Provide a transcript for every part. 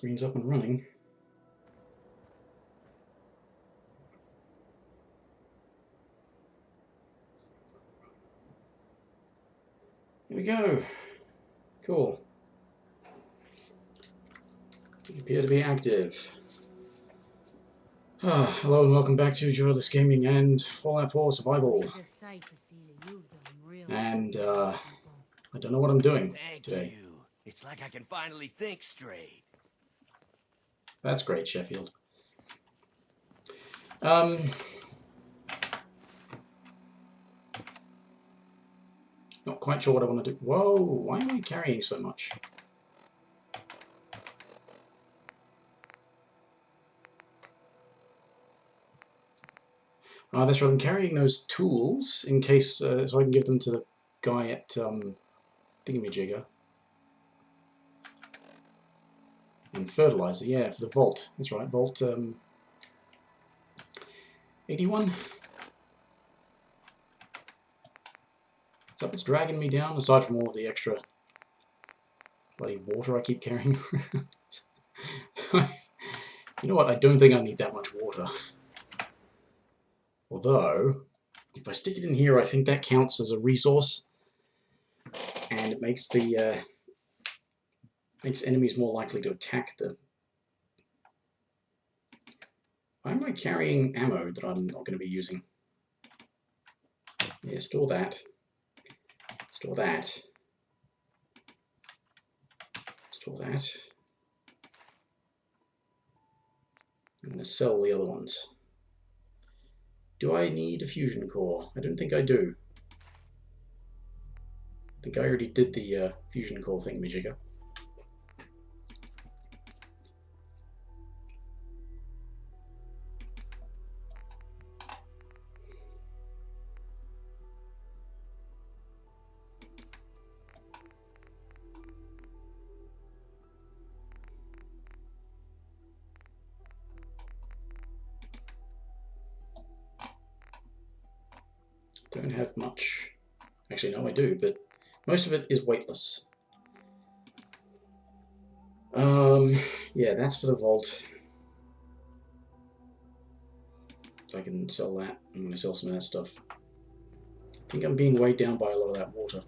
Screen's up and running. Here we go. Cool. You appear to be active. Hello and welcome back to Joyless Gaming and Fallout 4 Survival. And I don't know what I'm doing today. Thank you. It's like I can finally think straight. That's great, Sheffield. Not quite sure what I want to do. Whoa, why am I carrying so much? That's right, I'm carrying those tools in case, so I can give them to the guy at Thingamajigger. And fertilizer, yeah, for the vault. That's right, vault 81. So it's dragging me down, aside from all of the extra bloody water I keep carrying around. You know what, I don't think I need that much water. Although, if I stick it in here, I think that counts as a resource. And it makes the makes enemies more likely to attack them. Why am I carrying ammo that I'm not going to be using? Yeah, store that. Store that. Store that. I'm going to sell the other ones. Do I need a fusion core? I don't think I do. I think I already did the fusion core thingamajigger. Don't have much. Actually, no, I do, but most of it is weightless. Yeah, that's for the vault. So I can sell that. I'm going to sell some of that stuff. I think I'm being weighed down by a lot of that water.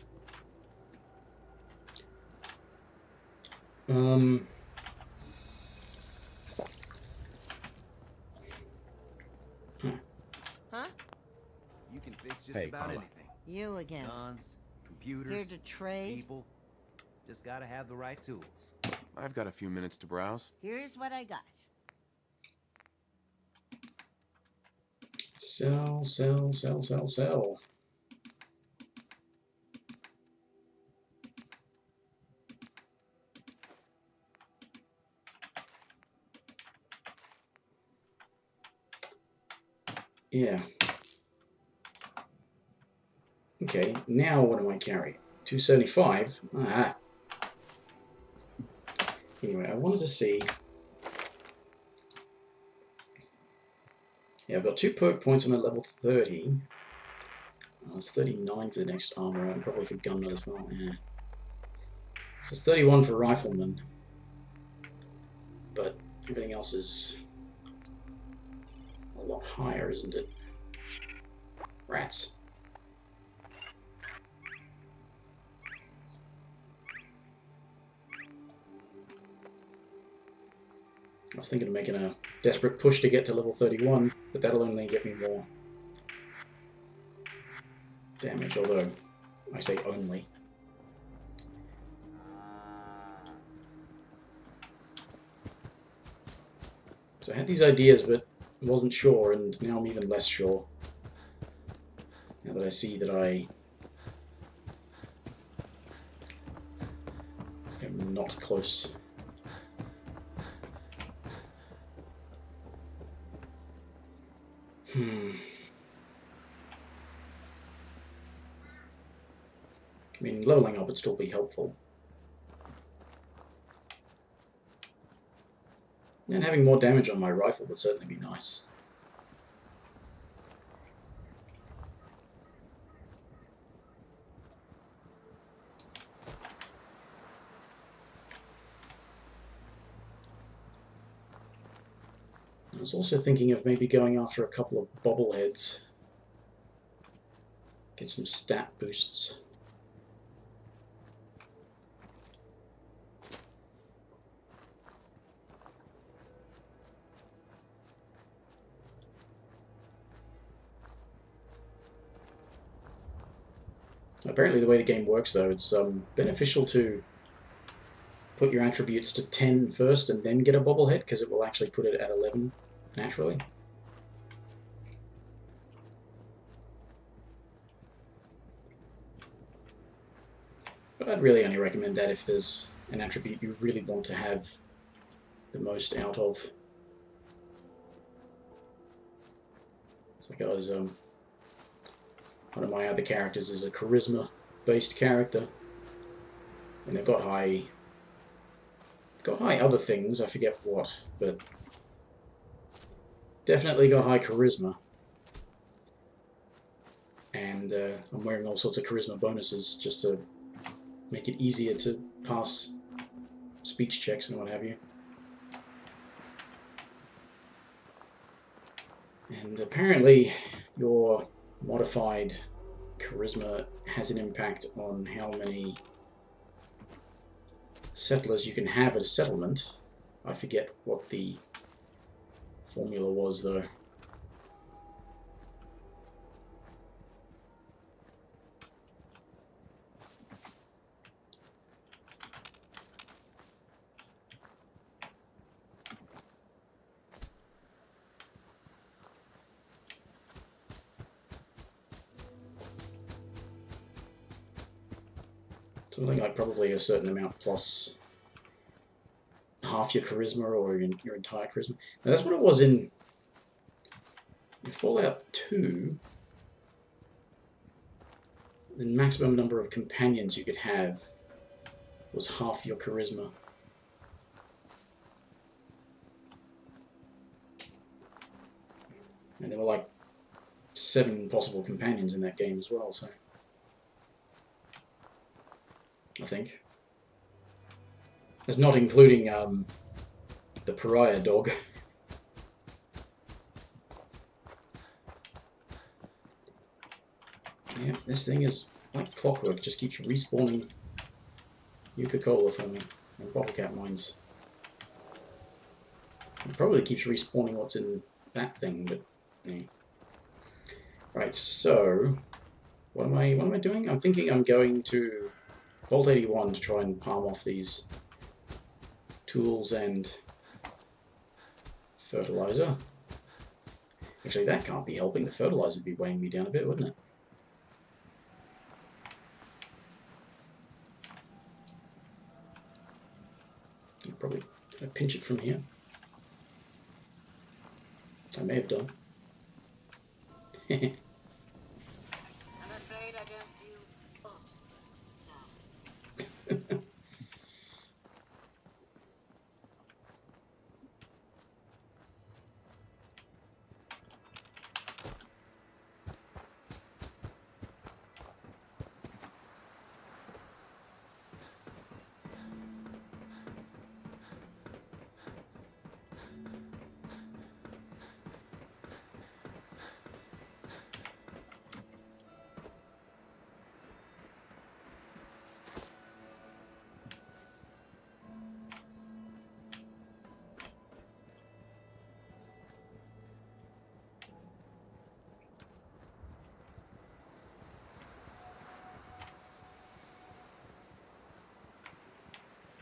Huh? You can fix just Hey, about Carla. anything. You again. Guns, computers, Here to trade? people. Just gotta have the right tools. I've got a few minutes to browse. Here's what I got. Sell, sell, sell, sell, sell. Yeah. Okay, now what am I carrying? 275? Ah. Anyway, I wanted to see... Yeah, I've got 2 perk points. I'm at level 30. That's 39 for the next armor, and probably for gunman as well. Yeah. So it's 31 for rifleman. But everything else is a lot higher, isn't it? Rats. I was thinking of making a desperate push to get to level 31, but that'll only get me more damage, although I say only. So I had these ideas, but wasn't sure, and now I'm even less sure. Now that I see that I am not close. I mean, leveling up would still be helpful. And having more damage on my rifle would certainly be nice. I was also thinking of maybe going after a couple of bobble-heads. Get some stat boosts. Apparently the way the game works though, it's beneficial to put your attributes to 10 first and then get a bobblehead, because it will actually put it at 11 naturally. But I'd really only recommend that if there's an attribute you really want to have the most out of. So guys, one of my other characters is a charisma-based character, and they've got high other things. I forget what, but definitely got high charisma. And I'm wearing all sorts of charisma bonuses just to make it easier to pass speech checks and what have you. And apparently your modified charisma has an impact on how many settlers you can have at a settlement. I forget what the formula was though. Something like probably a certain amount plus half your charisma or your entire charisma. Now that's what it was in Fallout 2. The maximum number of companions you could have was half your charisma. And there were like 7 possible companions in that game as well, so I think. That's not including the pariah dog. Yeah, this thing is like clockwork, just keeps respawning Nuka-Cola for me, and bottle cap mines. It probably keeps respawning what's in that thing, but yeah. Right, so what am I doing? I'm thinking I'm going to Vault 81 to try and palm off these tools and fertilizer. Actually, that can't be helping. The fertilizer would be weighing me down a bit, wouldn't it? I'll probably pinch it from here. I may have done. I'm afraid I don't do odd stuff.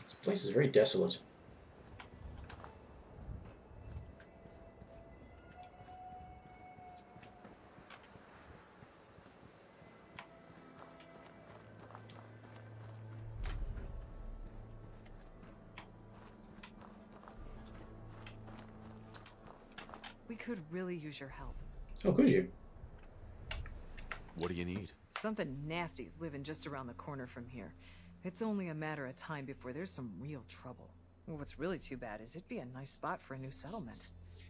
This place is very desolate. We could really use your help. Oh, could you? What do you need? Something nasty's living just around the corner from here. It's only a matter of time before there's some real trouble. Well, what's really too bad is it'd be a nice spot for a new settlement.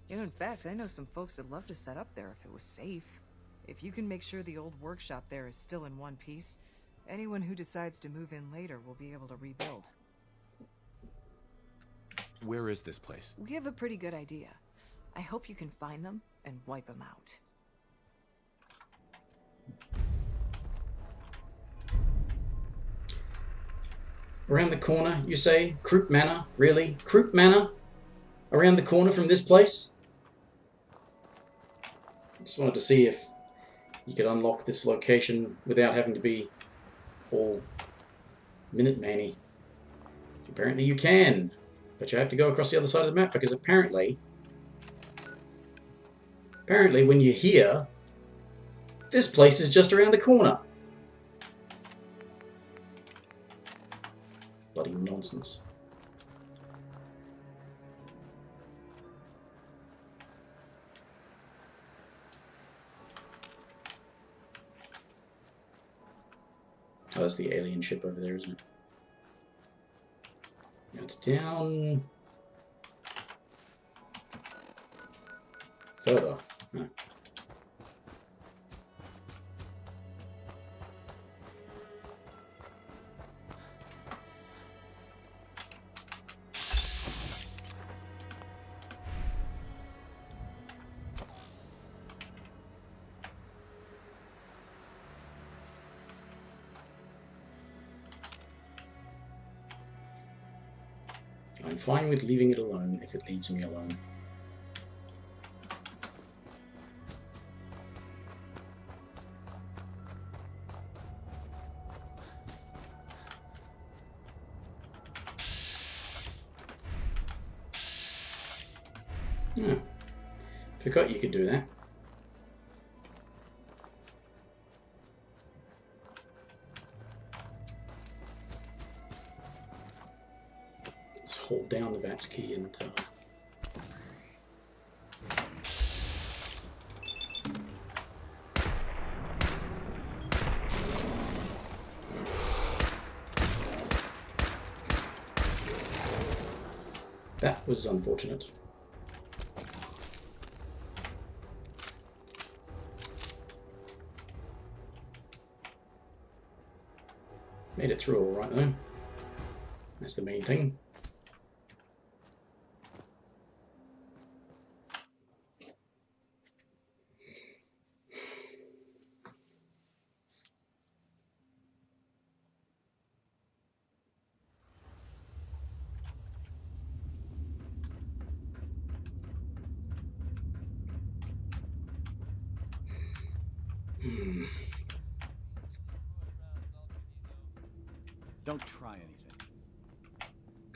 You know, in fact, I know some folks that'd love to set up there if it was safe. If you can make sure the old workshop there is still in one piece, anyone who decides to move in later will be able to rebuild. Where is this place? We have a pretty good idea. I hope you can find them and wipe them out. Around the corner, you say? Croup Manor? Really? Croup Manor? Around the corner from this place? Just wanted to see if you could unlock this location without having to be all Minuteman-y. Apparently you can, but you have to go across the other side of the map because apparently when you're here, this place is just around the corner. Bloody nonsense. Oh, that's the alien ship over there, isn't it? Now it's down further. Huh. I'm fine with leaving it alone if it leaves me alone. Oh, forgot you could do that. Just hold down the VATS key and that was unfortunate. Made it through all right though. That's the main thing. Don't try anything.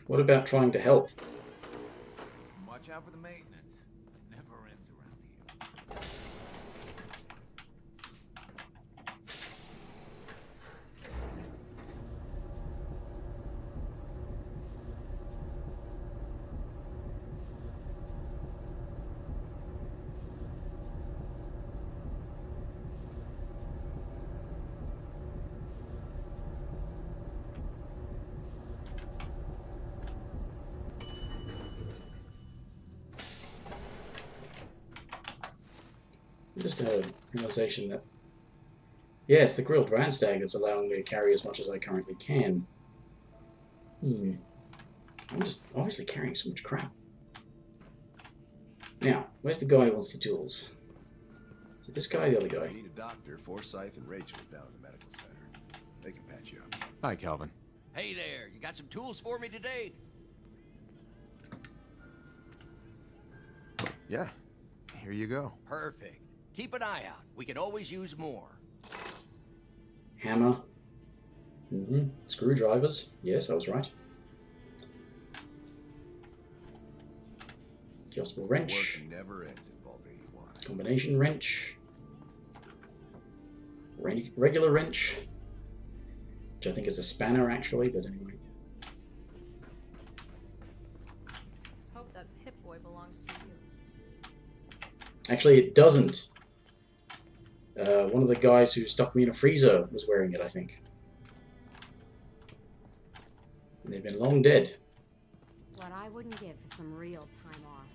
What about trying to help? Watch out for the maintenance. Never ends around here. I just had a realization that, yeah, it's the grilled Randstag that's allowing me to carry as much as I currently can. I'm just obviously carrying so much crap. Now, where's the guy who wants the tools? Is it this guy or the other You guy? need a doctor. Forsyth and Rachel are down at the medical center. They can patch you up. Hi, Calvin. Hey there, you got some tools for me today? Yeah, here you go. Perfect. Keep an eye out. We could always use more. Hammer. Screwdrivers. Yes, I was right. Adjustable wrench. Work never ends in Vault 81. Combination wrench. Regular wrench. Which I think is a spanner actually, but anyway. Hope that Pip-Boy belongs to you. Actually, it doesn't. One of the guys who stuck me in a freezer was wearing it, I think. And they've been long dead. What I wouldn't give for some real time off.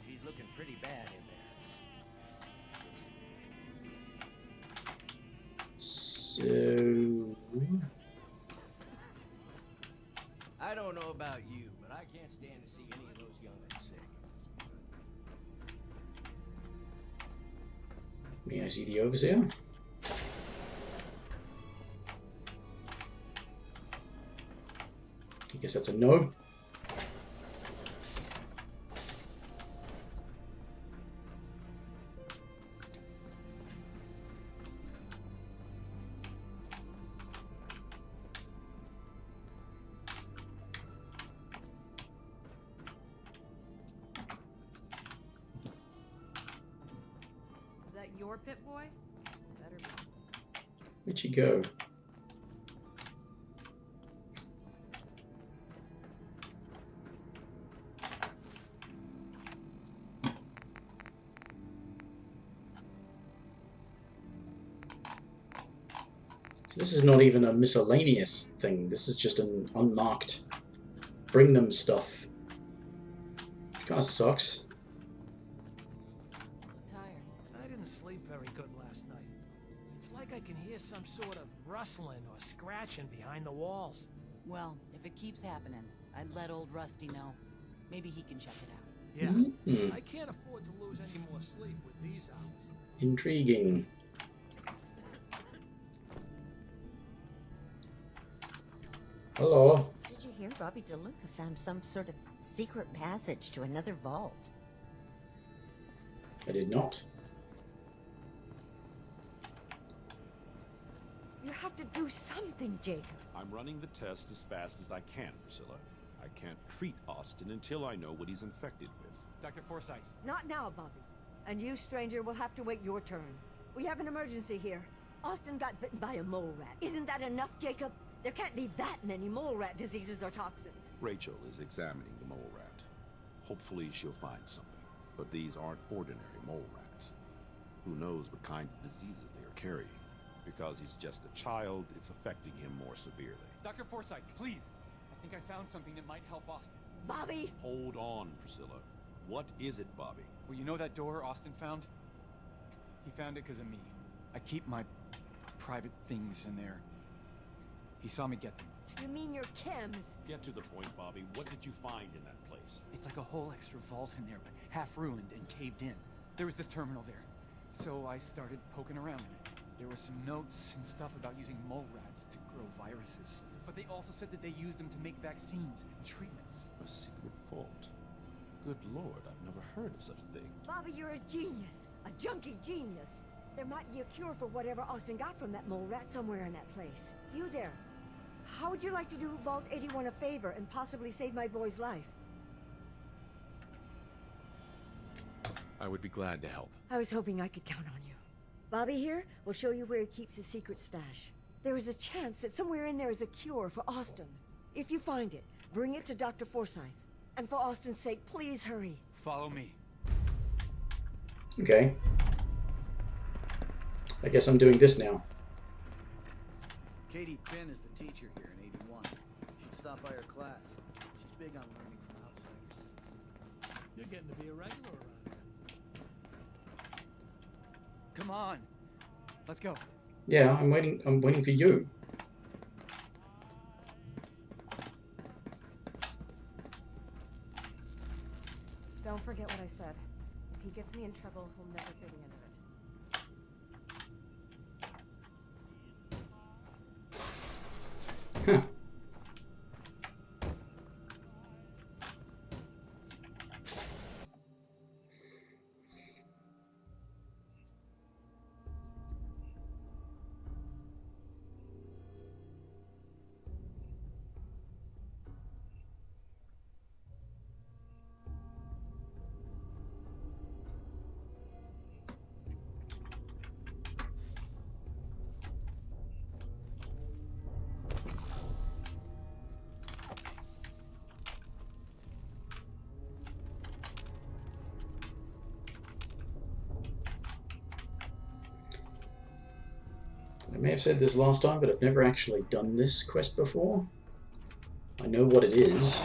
She's looking pretty bad in there. So... I don't know about you, but I can't stand to see any of those young'uns sick. May I see the overseer? I guess that's a no. Is that your pit boy? Better be. Where'd she go? So this is not even a miscellaneous thing. This is just an unmarked bring them stuff. Kind of sucks. Tired. I didn't sleep very good last night. It's like I can hear some sort of rustling or scratching behind the walls. Well, if it keeps happening, I'd let old Rusty know. Maybe he can check it out. Yeah, I can't afford to lose any more sleep with these hours. Intriguing. Hello. Did you hear Bobby DeLuca found some sort of secret passage to another vault? I did not. You have to do something, Jacob. I'm running the test as fast as I can, Priscilla. I can't treat Austin until I know what he's infected with. Dr. Forsyth. Not now, Bobby. And you, stranger, will have to wait your turn. We have an emergency here. Austin got bitten by a mole rat. Isn't that enough, Jacob? There can't be that many mole rat diseases or toxins. Rachel is examining the mole rat. Hopefully she'll find something. But these aren't ordinary mole rats. Who knows what kind of diseases they are carrying. Because he's just a child, it's affecting him more severely. Dr. Forsyth, please. I think I found something that might help Austin. Bobby! Hold on, Priscilla. What is it, Bobby? Well, you know that door Austin found? He found it because of me. I keep my private things in there. He saw me get them. You mean your chems? Get to the point, Bobby. What did you find in that place? It's like a whole extra vault in there, but half ruined and caved in. There was this terminal there. So I started poking around in it. There were some notes and stuff about using mole rats to grow viruses. But they also said that they used them to make vaccines and treatments. A secret vault. Good Lord, I've never heard of such a thing. Bobby, you're a genius. A junkie genius. There might be a cure for whatever Austin got from that mole rat somewhere in that place. You there. How would you like to do Vault 81 a favor and possibly save my boy's life? I would be glad to help. I was hoping I could count on you. Bobby here will show you where he keeps his secret stash. There is a chance that somewhere in there is a cure for Austin. If you find it, bring it to Dr. Forsyth. And for Austin's sake, please hurry. Follow me. Okay. I guess I'm doing this now. Katie Finn is the teacher here in 81. You should stop by her class. She's big on learning from outsiders. You're getting to be a regular around here. Come on. Let's go. Yeah, I'm waiting for you. Don't forget what I said. If he gets me in trouble, he'll never hear the end of it. Huh. I may have said this last time, but I've never actually done this quest before. I know what it is.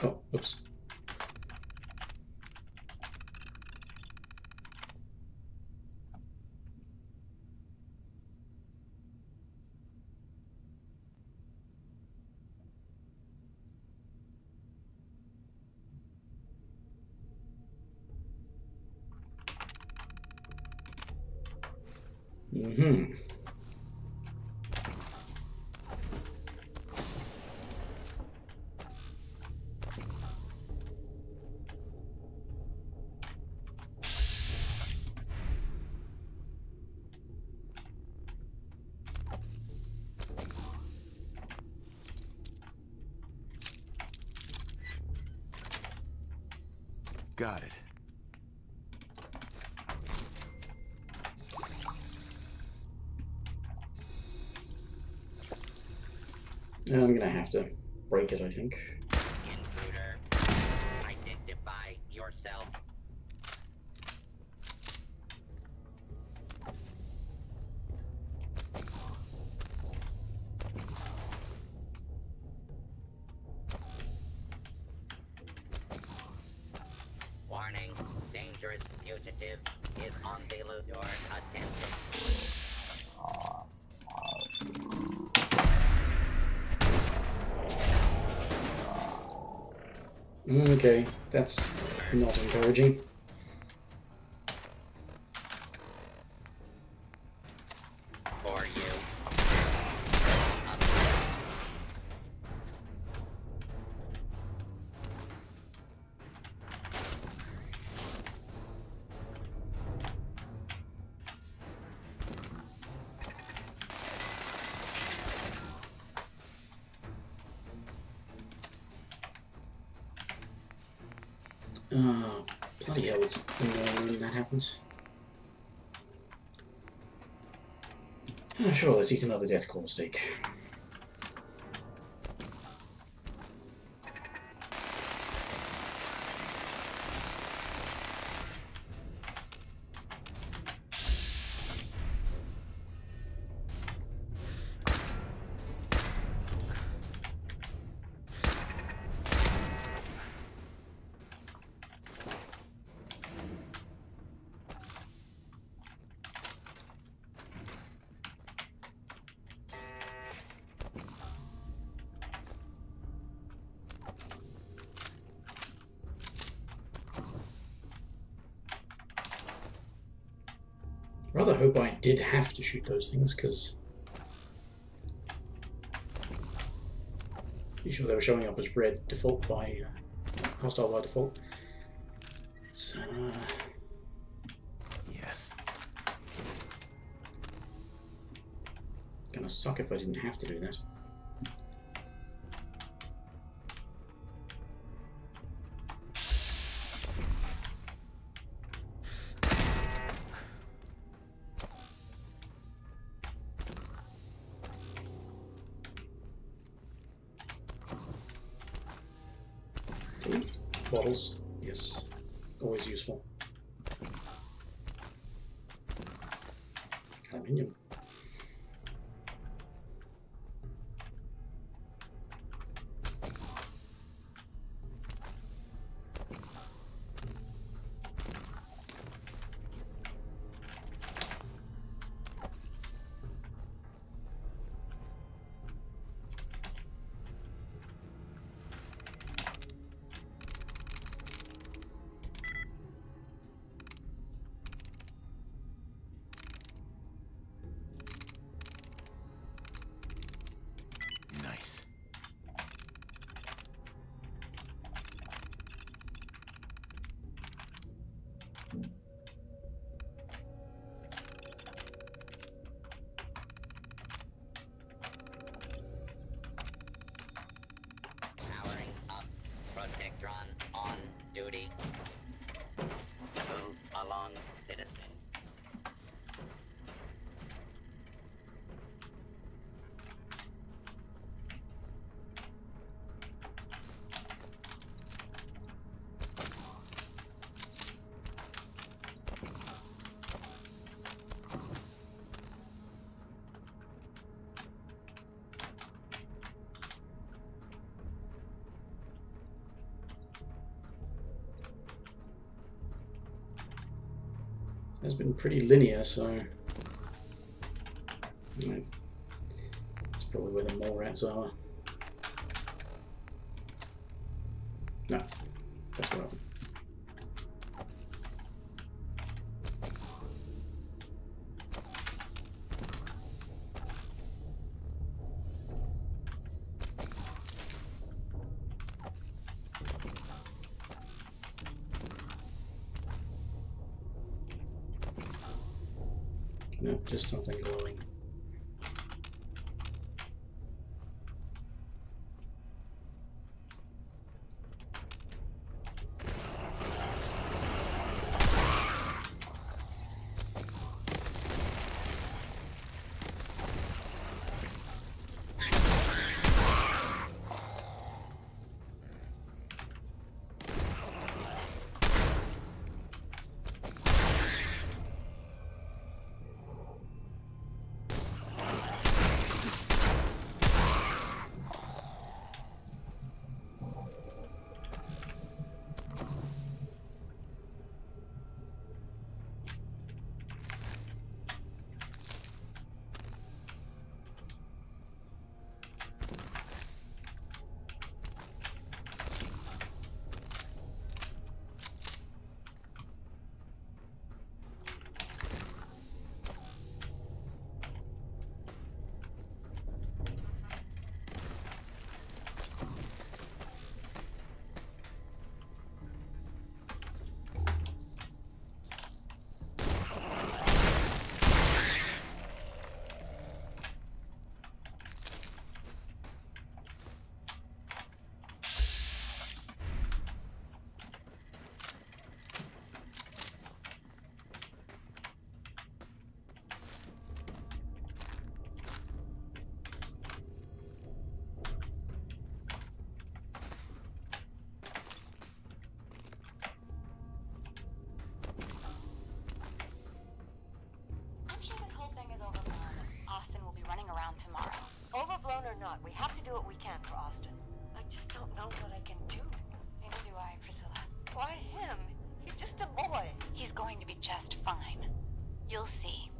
Oh, oops. Mm-hmm. Got it. I'm gonna have to break it, I think. Intruder, identify yourself. Warning, dangerous fugitive is on the loose. Your attention. Okay, that's not encouraging. For you. Bloody hell, it's annoying when that happens. Sure, let's eat another death claw steak. Rather hope I did have to shoot those things, because pretty sure they were showing up as red default by hostile by default. It's Yes. gonna suck if I didn't have to do that. Ooh, bottles, yes, always useful. Aluminium. Nice. Powering up. Protectron on duty. Move along, citizen. has been pretty linear, so that's probably where the mole rats are. No, that's right. No, just something glowing. Overblown or not, we have to do what we can for Austin. I just don't know what I can do. Neither do I, Priscilla. Why him? He's just a boy. He's going to be just fine. You'll see.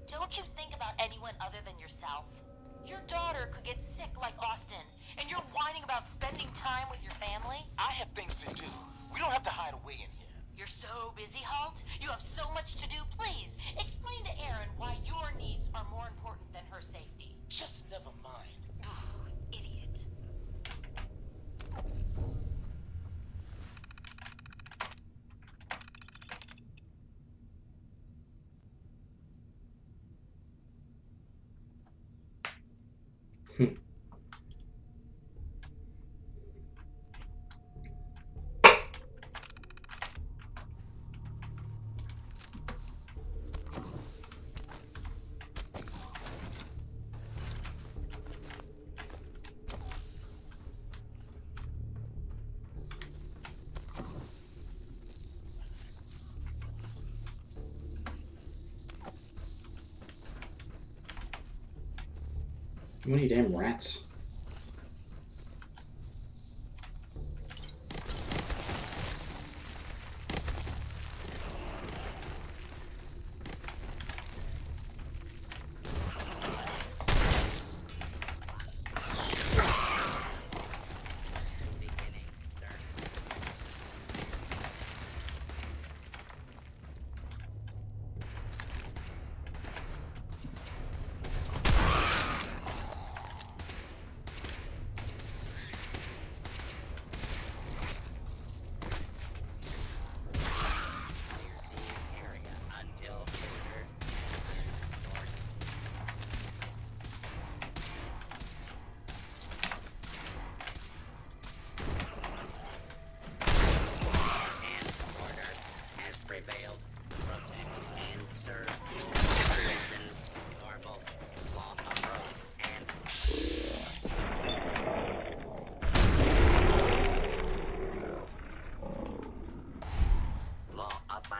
Don't you think about anyone other than yourself? Your daughter could get sick like Austin, and you're whining about spending time with your family? I have things to do. We don't have to hide away in here. You're so busy, Halt. You have so much to do. Please, explain to Erin why your needs are more important than her safety. Just never mind. Idiot. How many damn rats?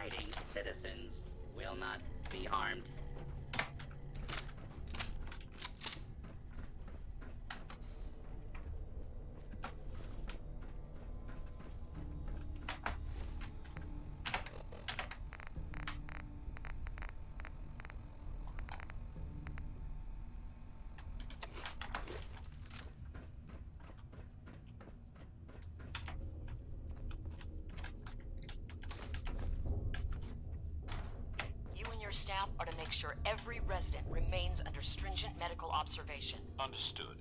law-abiding citizens will not be harmed. Staff are to make sure every resident remains under stringent medical observation. Understood.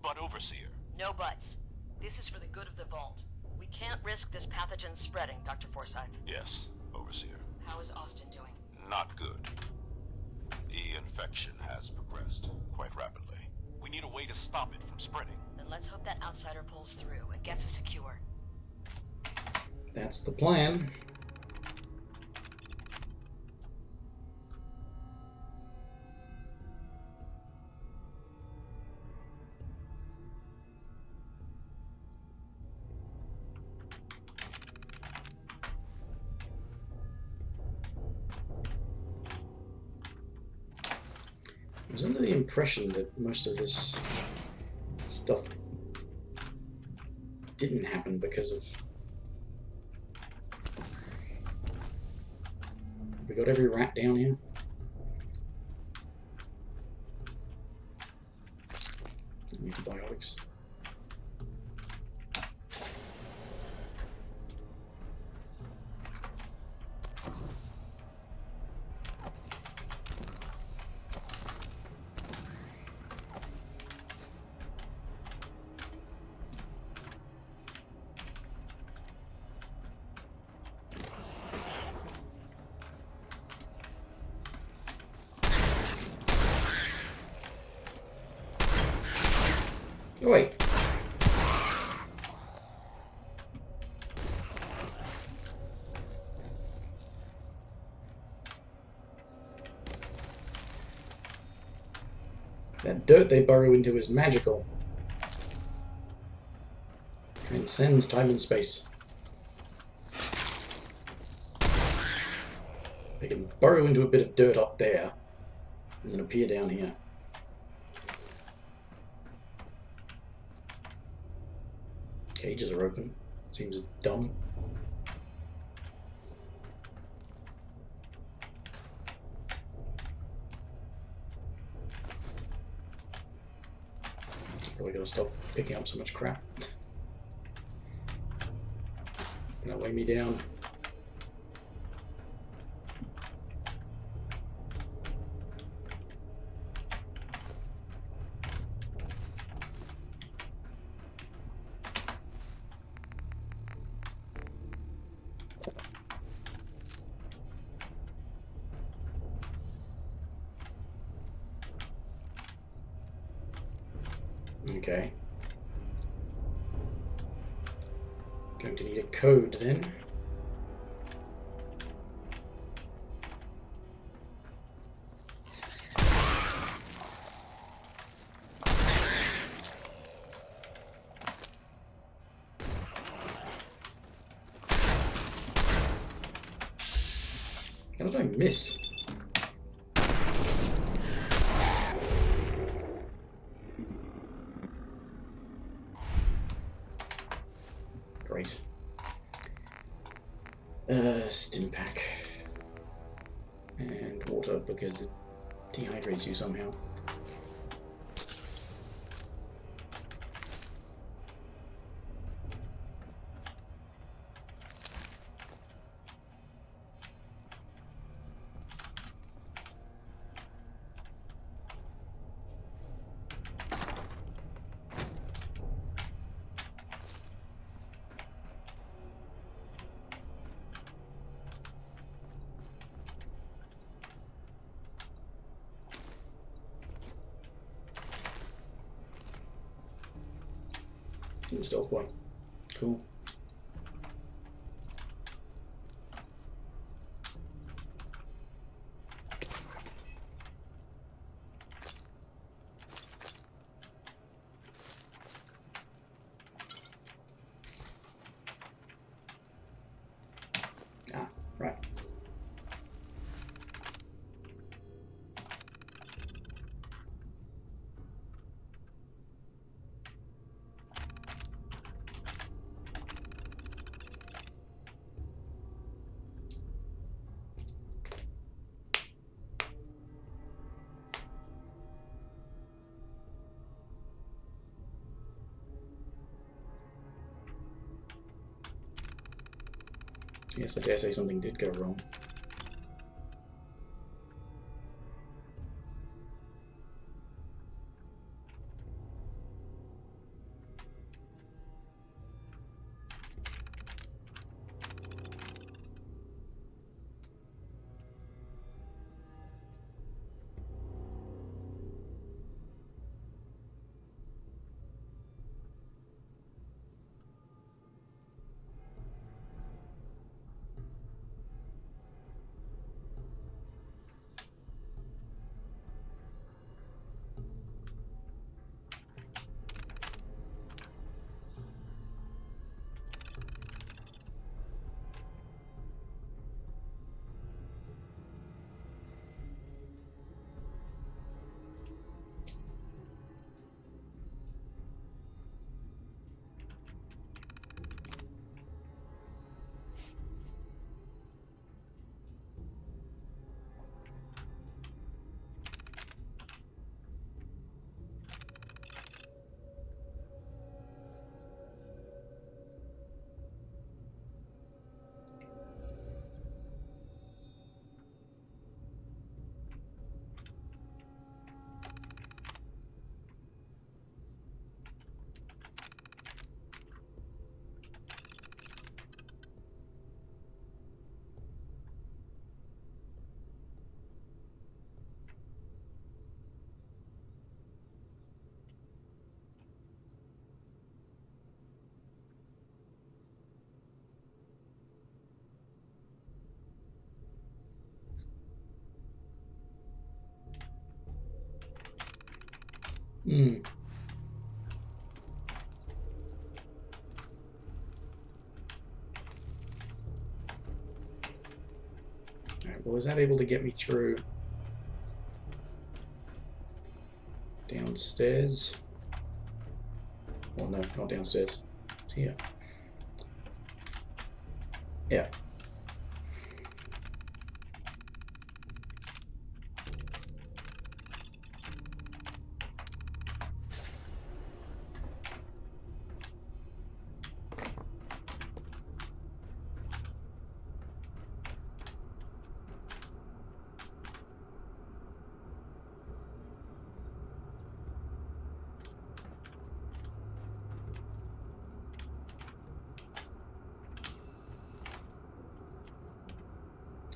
But Overseer? No buts. This is for the good of the Vault. We can't risk this pathogen spreading, Dr. Forsyth. Yes, Overseer. How is Austin doing? Not good. The infection has progressed quite rapidly. We need a way to stop it from spreading. Then let's hope that outsider pulls through and gets us a cure. That's the plan. I was under the impression that most of this stuff didn't happen because of... Have we got every rat down here? Antibiotics. Oh, wait. That dirt they burrow into is magical. Transcends time and space. They can burrow into a bit of dirt up there and then appear down here. Cages are open. Seems dumb. Probably gotta stop picking up so much crap. Gonna weigh me down. Okay. Going to need a code then. How did I miss? Great. Stim pack. And water because it dehydrates you somehow. Stealth boy. Cool. Ah, right. Yes, I dare say something did go wrong. Hmm. Alright, well, is that able to get me through downstairs? Well, no, not downstairs. It's here. Yeah.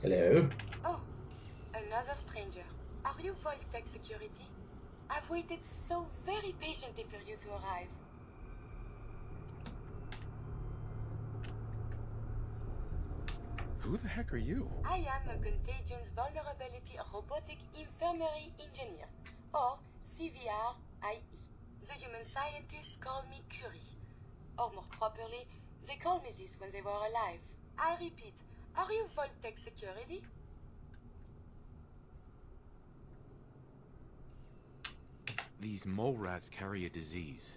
Hello? Oh, another stranger. Are you Vault-Tec security? I've waited so very patiently for you to arrive. Who the heck are you? I am a Contagions Vulnerability Robotic Infirmary Engineer, or CVRIE. The human scientists call me Curie. Or more properly, they called me this when they were alive. I repeat, are you Vault-Tec security? These mole rats carry a disease.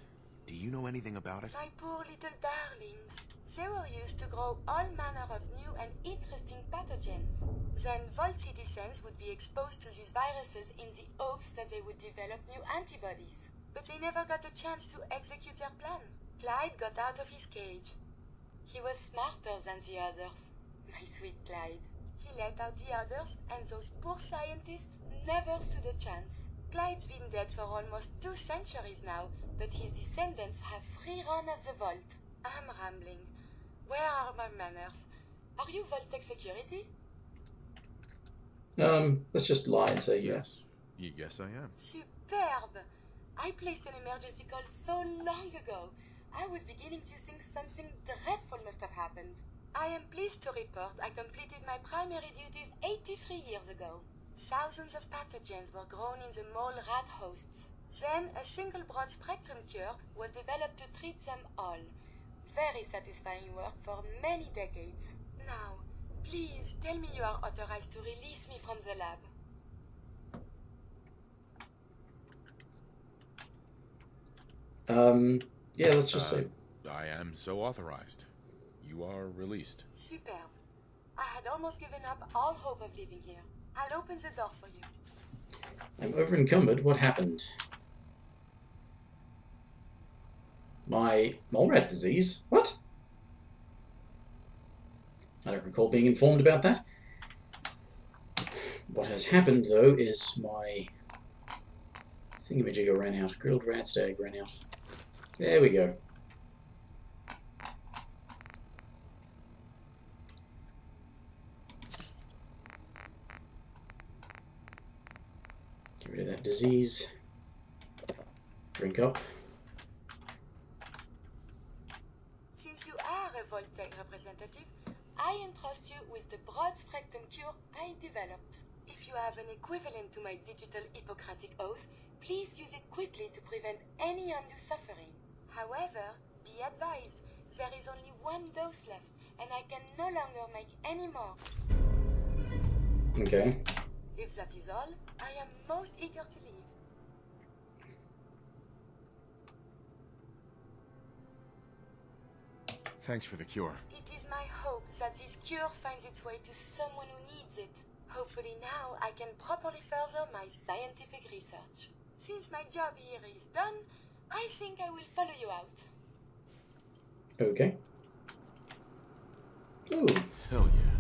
Do you know anything about it? My poor little darlings. They were used to grow all manner of new and interesting pathogens. Then Vault citizens would be exposed to these viruses in the hopes that they would develop new antibodies. But they never got a chance to execute their plan. Clyde got out of his cage. He was smarter than the others. My sweet Clyde. He let out the others, and those poor scientists never stood a chance. Clyde's been dead for almost 2 centuries now, but his descendants have free run of the vault. I'm rambling. Where are my manners? Are you Vault-Tec security? Let's just lie and say yes. Yes, I am. Superb! I placed an emergency call so long ago. I was beginning to think something dreadful must have happened. I am pleased to report I completed my primary duties 83 years ago. Thousands of pathogens were grown in the mole rat hosts. Then a single broad-spectrum cure was developed to treat them all. Very satisfying work for many decades. Now, please tell me you are authorized to release me from the lab. Yeah, let's just say... I am so authorized. You are released. Superb. I had almost given up all hope of leaving here. I'll open the door for you. I'm over-encumbered. What happened? My mole rat disease? What? I don't recall being informed about that. What has happened, though, is my thingamajigger ran out. Grilled rat stag ran out. There we go. Get rid of that disease. Drink up. Since you are a Voltec representative, I entrust you with the broad-spectrum cure I developed. If you have an equivalent to my digital Hippocratic oath, please use it quickly to prevent any undue suffering. However, be advised, there is only one dose left, and I can no longer make any more. Okay. If that is all, I am most eager to leave. Thanks for the cure. It is my hope that this cure finds its way to someone who needs it. Hopefully now I can properly further my scientific research. Since my job here is done, I think I will follow you out. Okay. Ooh. Hell yeah.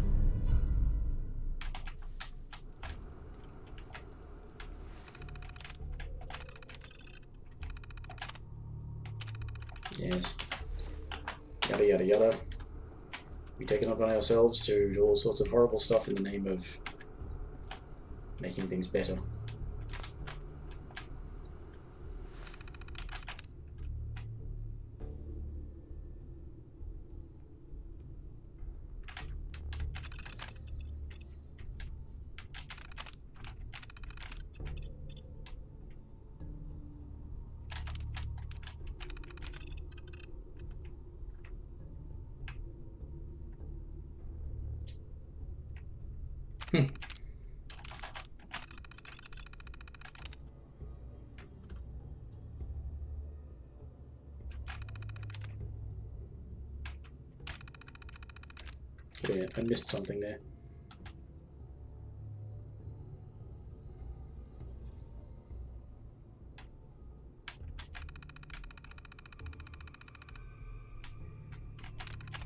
Yes. Yada yada yada. We take it upon ourselves to do all sorts of horrible stuff in the name of making things better. Yeah, I missed something there.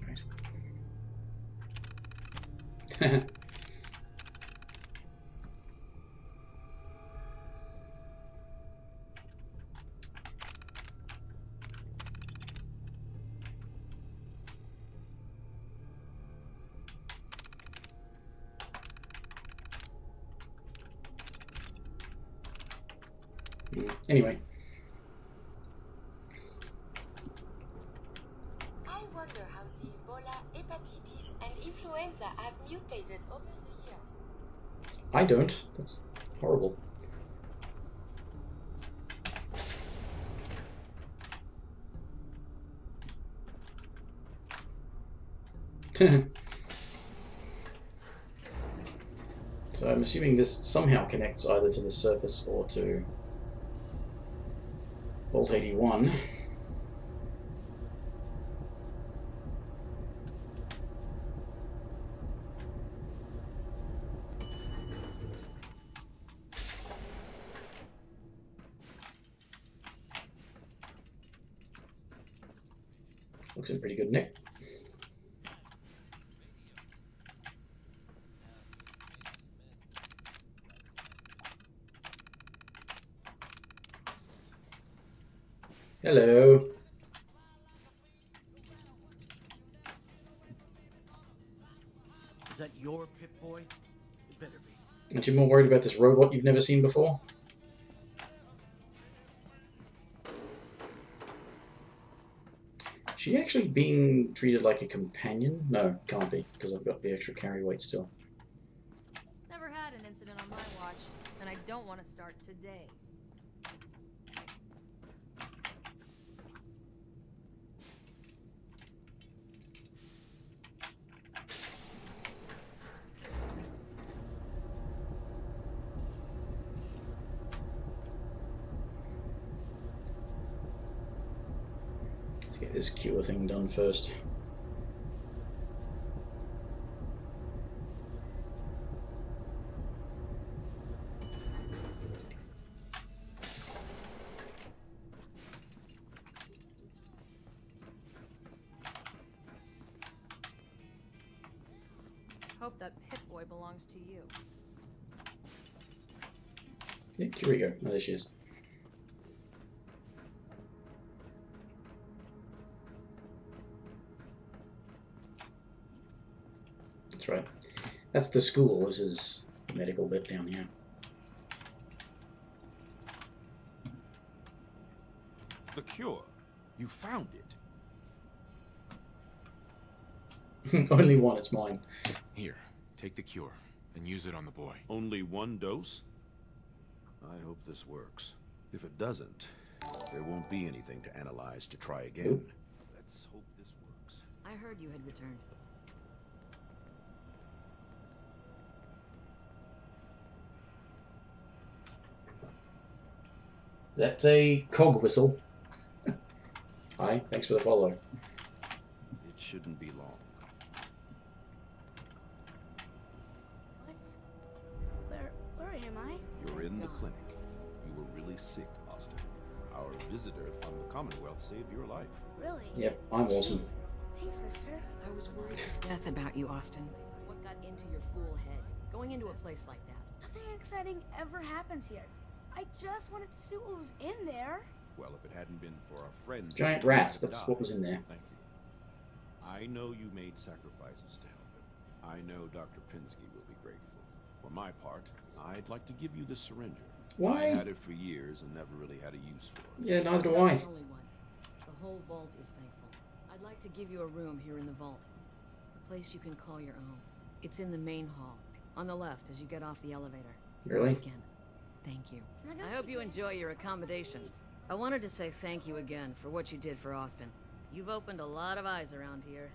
Right. Anyway. I wonder how the Ebola, hepatitis, and influenza have mutated over the years. I don't. That's horrible. So I'm assuming this somehow connects either to the surface or to Vault 81. Looks in pretty good nick. Hello. Is that your Pip-Boy? It better be. Aren't you more worried about this robot you've never seen before? Is she actually being treated like a companion? No, can't be, because I've got the extra carry weight still. Never had an incident on my watch, and I don't want to start today. Let's get this cure thing done first. Hope that Pip-Boy belongs to you. Yeah, Curie go. Oh, there she is. That's right. That's the school. This is the medical bit down here. The cure. You found it. Only one, it's mine. Here, take the cure and use it on the boy. Only one dose? I hope this works. If it doesn't, there won't be anything to analyze to try again. Oop. Let's hope this works. I heard you had returned. That's a cog whistle. Hi, thanks for the follow. It shouldn't be long. Where am I? You're in the clinic. You were really sick, Austin. Our visitor from the Commonwealth saved your life. Really? Yep, I'm awesome. Thanks, mister. I was worried to death about you, Austin. What got into your fool head? Going into a place like that. Nothing exciting ever happens here. I just wanted to see what was in there. Well, if it hadn't been for our friend... Giant rats, that's what was in there. Thank you. I know you made sacrifices to help him. I know Dr. Pinsky will be grateful. For my part, I'd like to give you the syringe. Why? I had it for years and never really had a use for it. Yeah, neither do I. Only one. The whole vault is thankful. I'd like to give you a room here in the vault. A place you can call your own. It's in the main hall. On the left as you get off the elevator. Really? Once again, thank you. I hope you enjoy your accommodations. I wanted to say thank you again for what you did for Austin. You've opened a lot of eyes around here,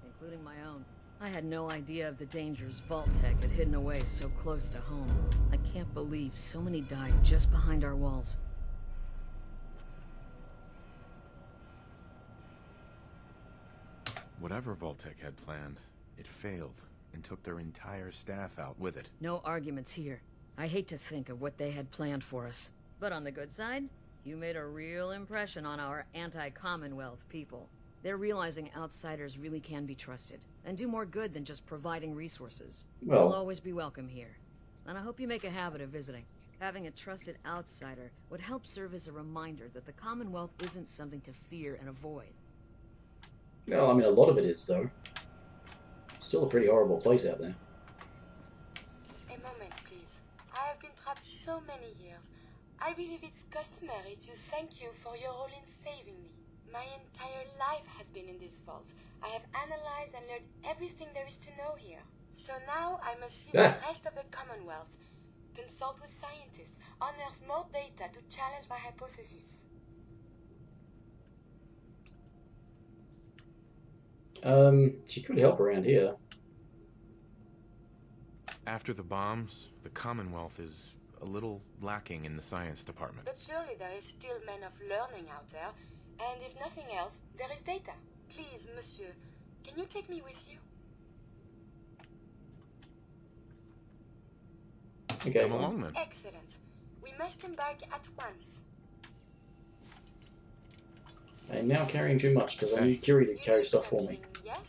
including my own. I had no idea of the dangers Vault Tech had hidden away so close to home. I can't believe so many died just behind our walls. Whatever Vault-Tec had planned, it failed and took their entire staff out with it. No arguments here. I hate to think of what they had planned for us. But on the good side, you made a real impression on our anti-Commonwealth people. They're realizing outsiders really can be trusted, and do more good than just providing resources. Well- You'll always be welcome here. And I hope you make a habit of visiting. Having a trusted outsider would help serve as a reminder that the Commonwealth isn't something to fear and avoid. Well, I mean, a lot of it is, though. Still a pretty horrible place out there. A moment, please. I have been trapped so many years. I believe it's customary to thank you for your role in saving me. My entire life has been in this vault. I have analyzed and learned everything there is to know here. So now I must see the rest of the Commonwealth, consult with scientists, unearth more data to challenge my hypothesis. She could help around here. After the bombs, the Commonwealth is a little lacking in the science department. But surely there is still men of learning out there, and if nothing else, there is data. Please, monsieur, can you take me with you? Okay, Come along then. Excellent. We must embark at once. I'm now carrying too much because I need Curie to carry stuff for me. Yes?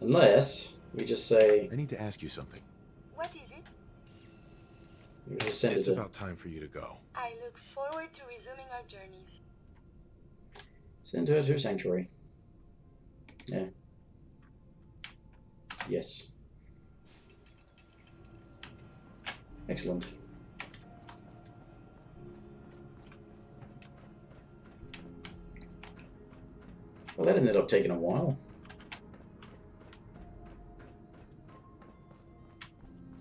Unless we just say... I need to ask you something. What is it? We just send It's it about time for you to go. I look forward to resuming our journeys. Send her to Sanctuary. Yeah. Yes. Excellent. Well, that ended up taking a while.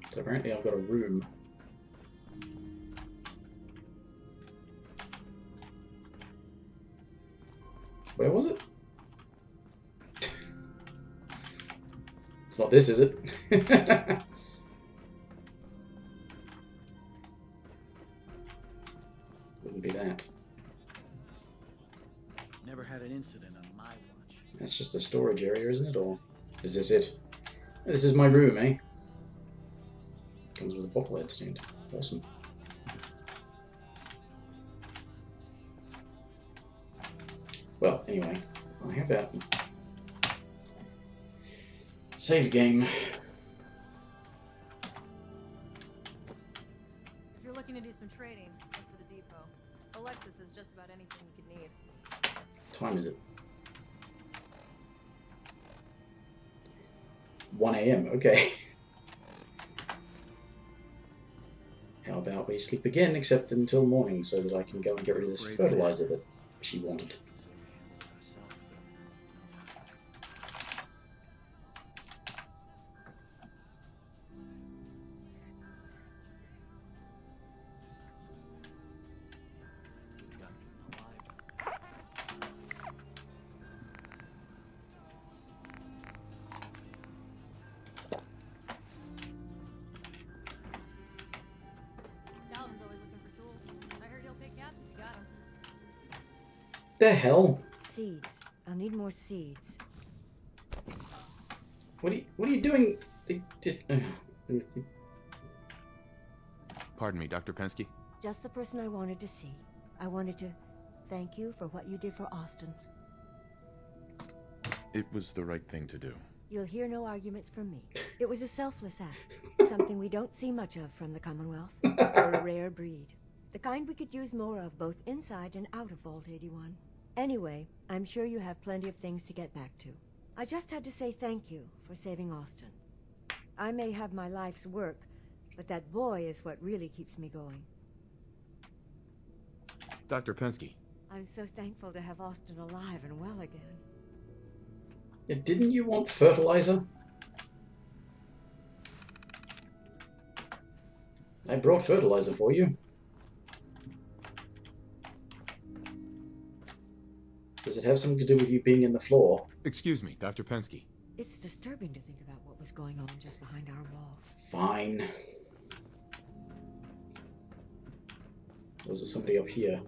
So apparently I've got a room. Where was it? It's not this, is it? Wouldn't be that. Never had an incident on my watch. That's just a storage area, isn't it? Or is this it? This is my room, eh? Comes with a bobble-head stand. Awesome. Well, anyway, how about save game? looking to do some trading, look for the depot. Alexis is just about anything you could need. What time is it? 1 AM, okay. How about we sleep again, except until morning, so that I can go and get rid of this fertilizer that she wanted. Calvin's always looking for tools. I heard he'll pick gaps if you got them. The hell? Seeds. I'll need more seeds. What are you doing? Pardon me, Dr. Pensky? Just the person I wanted to see. I wanted to thank you for what you did for Austin. It was the right thing to do. You'll hear no arguments from me. It was a selfless act. Something we don't see much of from the Commonwealth. We're a rare breed. The kind we could use more of both inside and out of Vault 81. Anyway, I'm sure you have plenty of things to get back to. I just had to say thank you for saving Austin. I may have my life's work, but that boy is what really keeps me going. Dr. Pensky. I'm so thankful to have Austin alive and well again. Didn't you want fertilizer? I brought fertilizer for you. Does it have something to do with you being in the floor? Excuse me, Dr. Pensky. It's disturbing to think about what was going on just behind our walls. Fine. Was there somebody up here?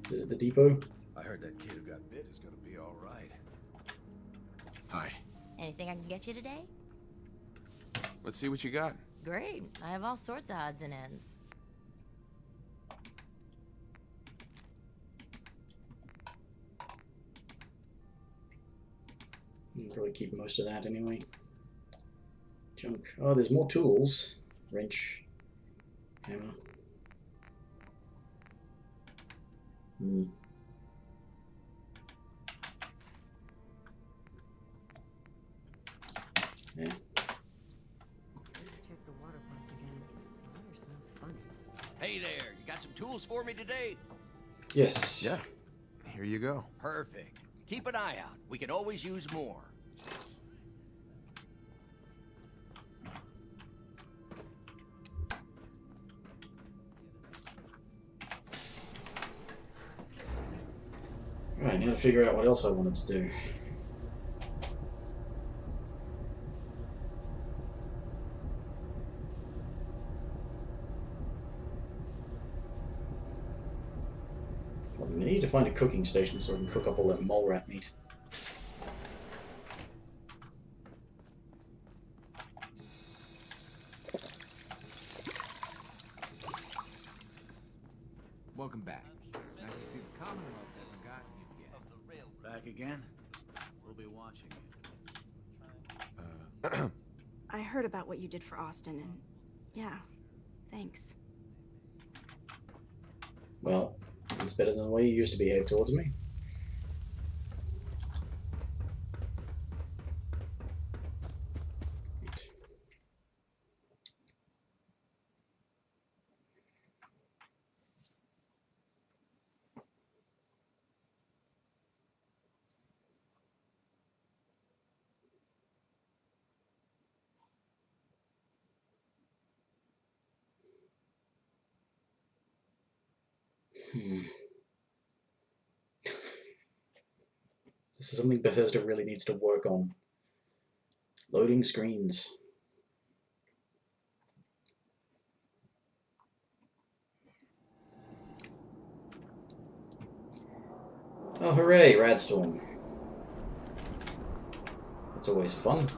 The depot? I heard that kid who got bit is gonna be all right. Hi. Anything I can get you today? Let's see what you got. Great. I have all sorts of odds and ends. I'll probably keep most of that anyway. Junk. Oh, there's more tools. Wrench. Hammer. Yeah. Check the water pumps again. The water smells funny. Hey there, you got some tools for me today? Yes. Yeah. Here you go. Perfect. Keep an eye out. We could always use more. Right, now to figure out what else I wanted to do. Well, I need to find a cooking station so I can cook up all that mole rat meat. Welcome back. Nice to see the Commonwealth hasn't gotten you yet. Back again? We'll be watching. I heard about what you did for Austin, and yeah, thanks. Well, it's better than the way you used to behave towards me. This is something Bethesda really needs to work on. Loading screens. Oh, hooray, Radstorm. That's always fun.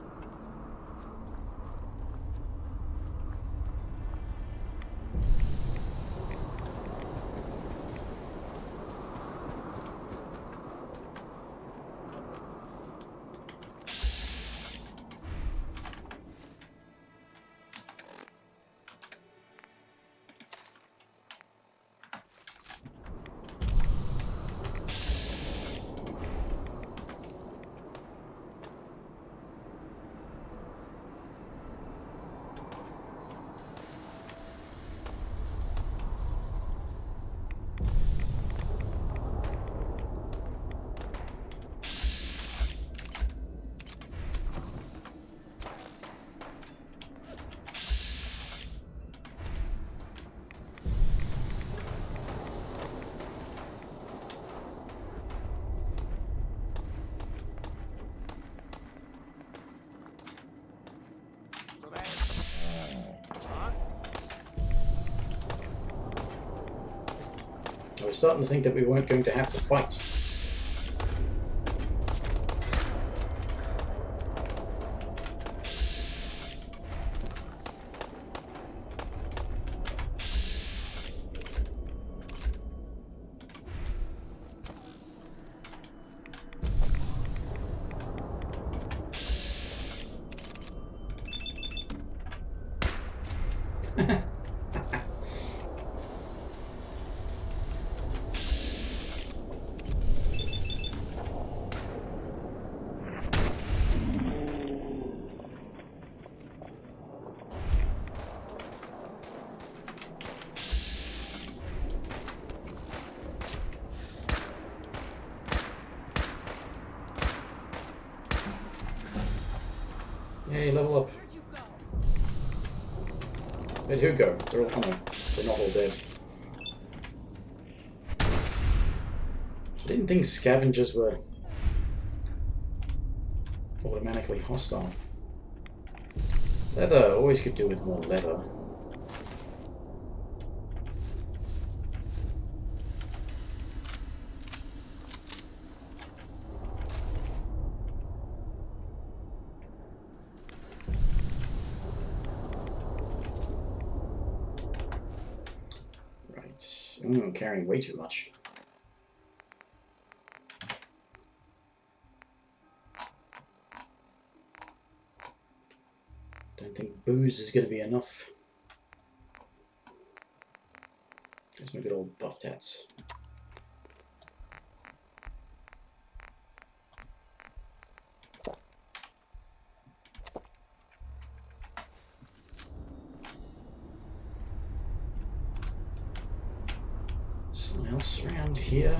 was starting to think that we weren't going to have to fight. Hey, level up. Where'd who go? They're all coming. They're not all dead. I didn't think scavengers were automatically hostile. Leather. Always could do with more leather. I'm carrying way too much. Don't think booze is going to be enough. There's my good old buff tats. Someone else around here.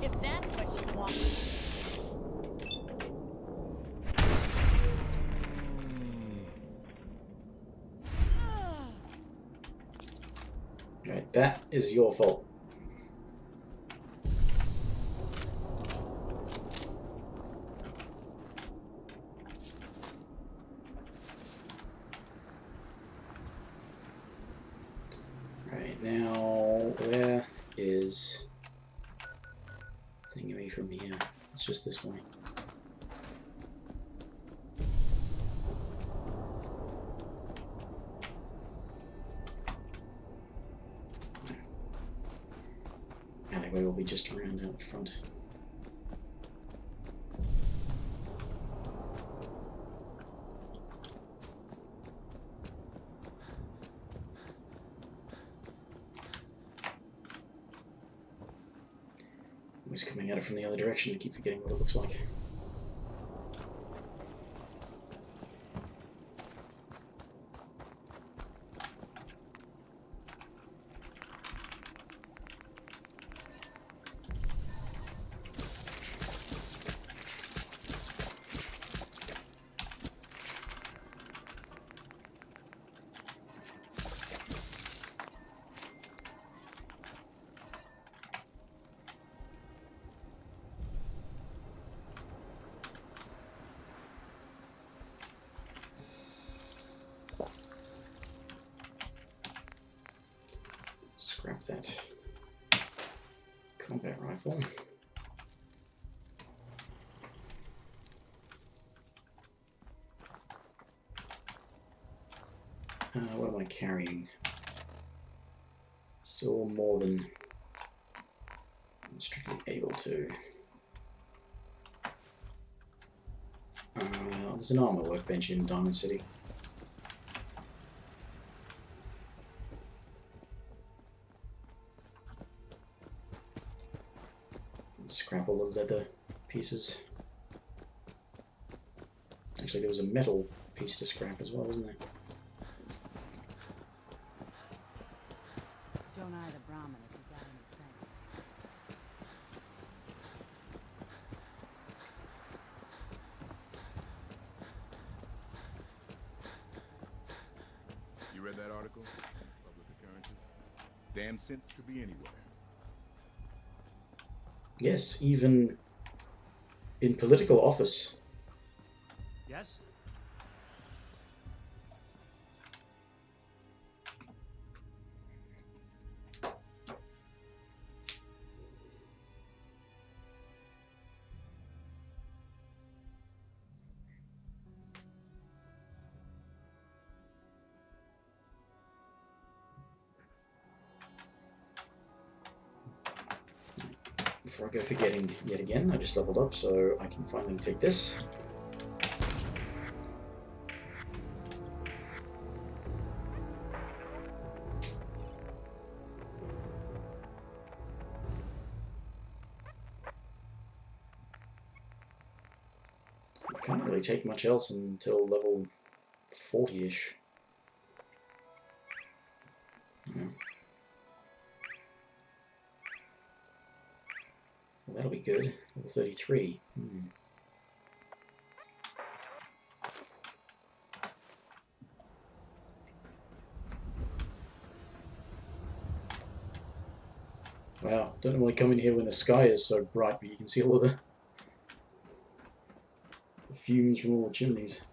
If that's what you want. Right, that is your fault. Right, now where is thingy from here? It's just this way. Alleyway will be just around out the front. Always coming at it from the other direction. I keep forgetting what it looks like. Scrap that combat rifle. What am I carrying? Still more than I'm strictly able to. There's an armor workbench in Diamond City. Scrap all the leather pieces. Actually, there was a metal piece to scrap as well, wasn't there? Don't eye the Brahmin if you got any sense. You read that article? Public occurrences? Damn sense could be anywhere. Yes, even in political office. Yes? before I go forgetting yet again, I just leveled up, so I can finally take this. Can't really take much else until level 40-ish. Yeah. Well, that'll be good. Level 33. Wow, don't normally come in here when the sky is so bright, but you can see all of the fumes from all the chimneys.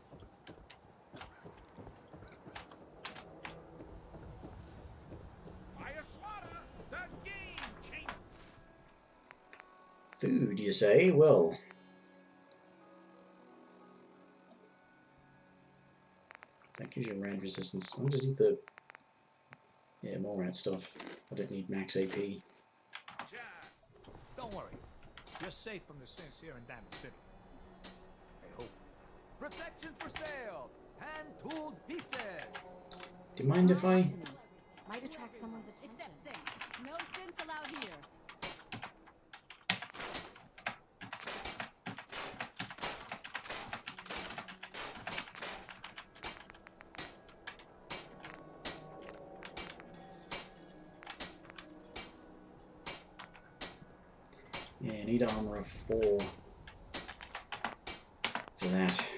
Food, you say? Well, that gives you rand resistance. I'll just eat the mole rat stuff. I don't need max AP. Don't worry. You're safe from the sins here in Diamond City. I hope. Protection for sale! Hand-tooled pieces! Do you mind if I... Might attract someone's attention. Except 6. No sense allowed here. Yeah, need armor of 4 for that.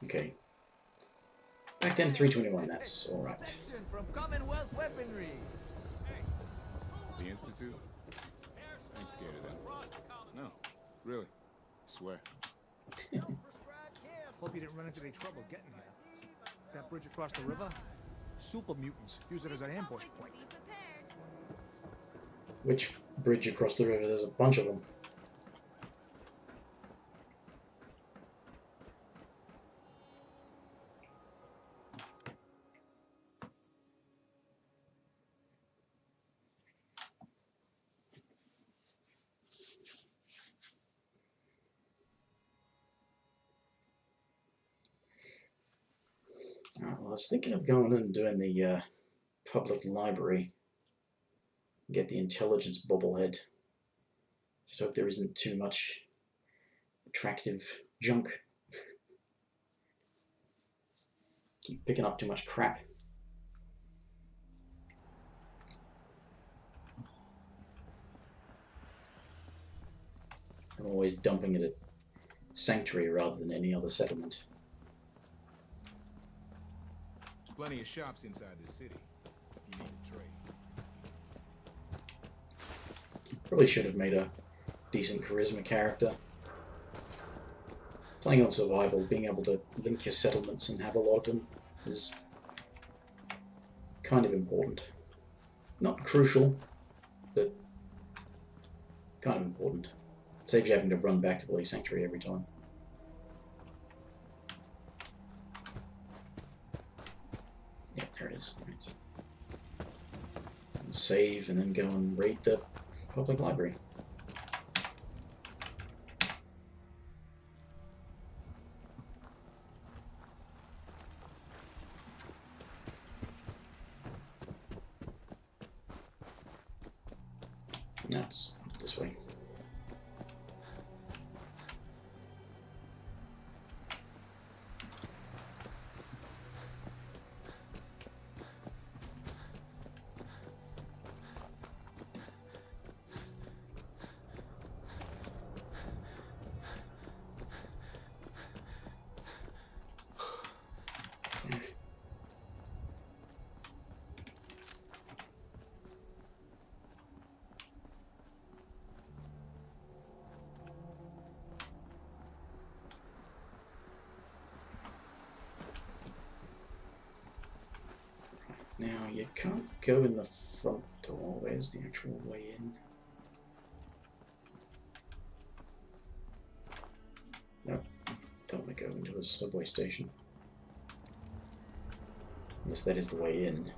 Okay. Back down to 321, that's alright. From Commonwealth weaponry. The Institute? I ain't scared of them. No, really. Swear. Hope you didn't run into any trouble getting here. That bridge across the river? Super mutants use it as an ambush point. Which bridge across the river? There's a bunch of them. Alright, well, I was thinking of going and doing the public library. Get the intelligence bobble-head. Just hope there isn't too much attractive junk. Keep picking up too much crap. I'm always dumping it at Sanctuary rather than any other settlement. Plenty of shops inside the city. If you need to trade. Probably should have made a decent charisma character. Playing on survival, being able to link your settlements and have a lot of them is kind of important. Not crucial, but kind of important. Saves you having to run back to bloody Sanctuary every time. Yeah, there it is. Right. And save and then go and raid the public library. That's this way. Now, you can't go in the front door. Where's the actual way in? Nope. Don't want to go into a subway station. Unless that is the way in.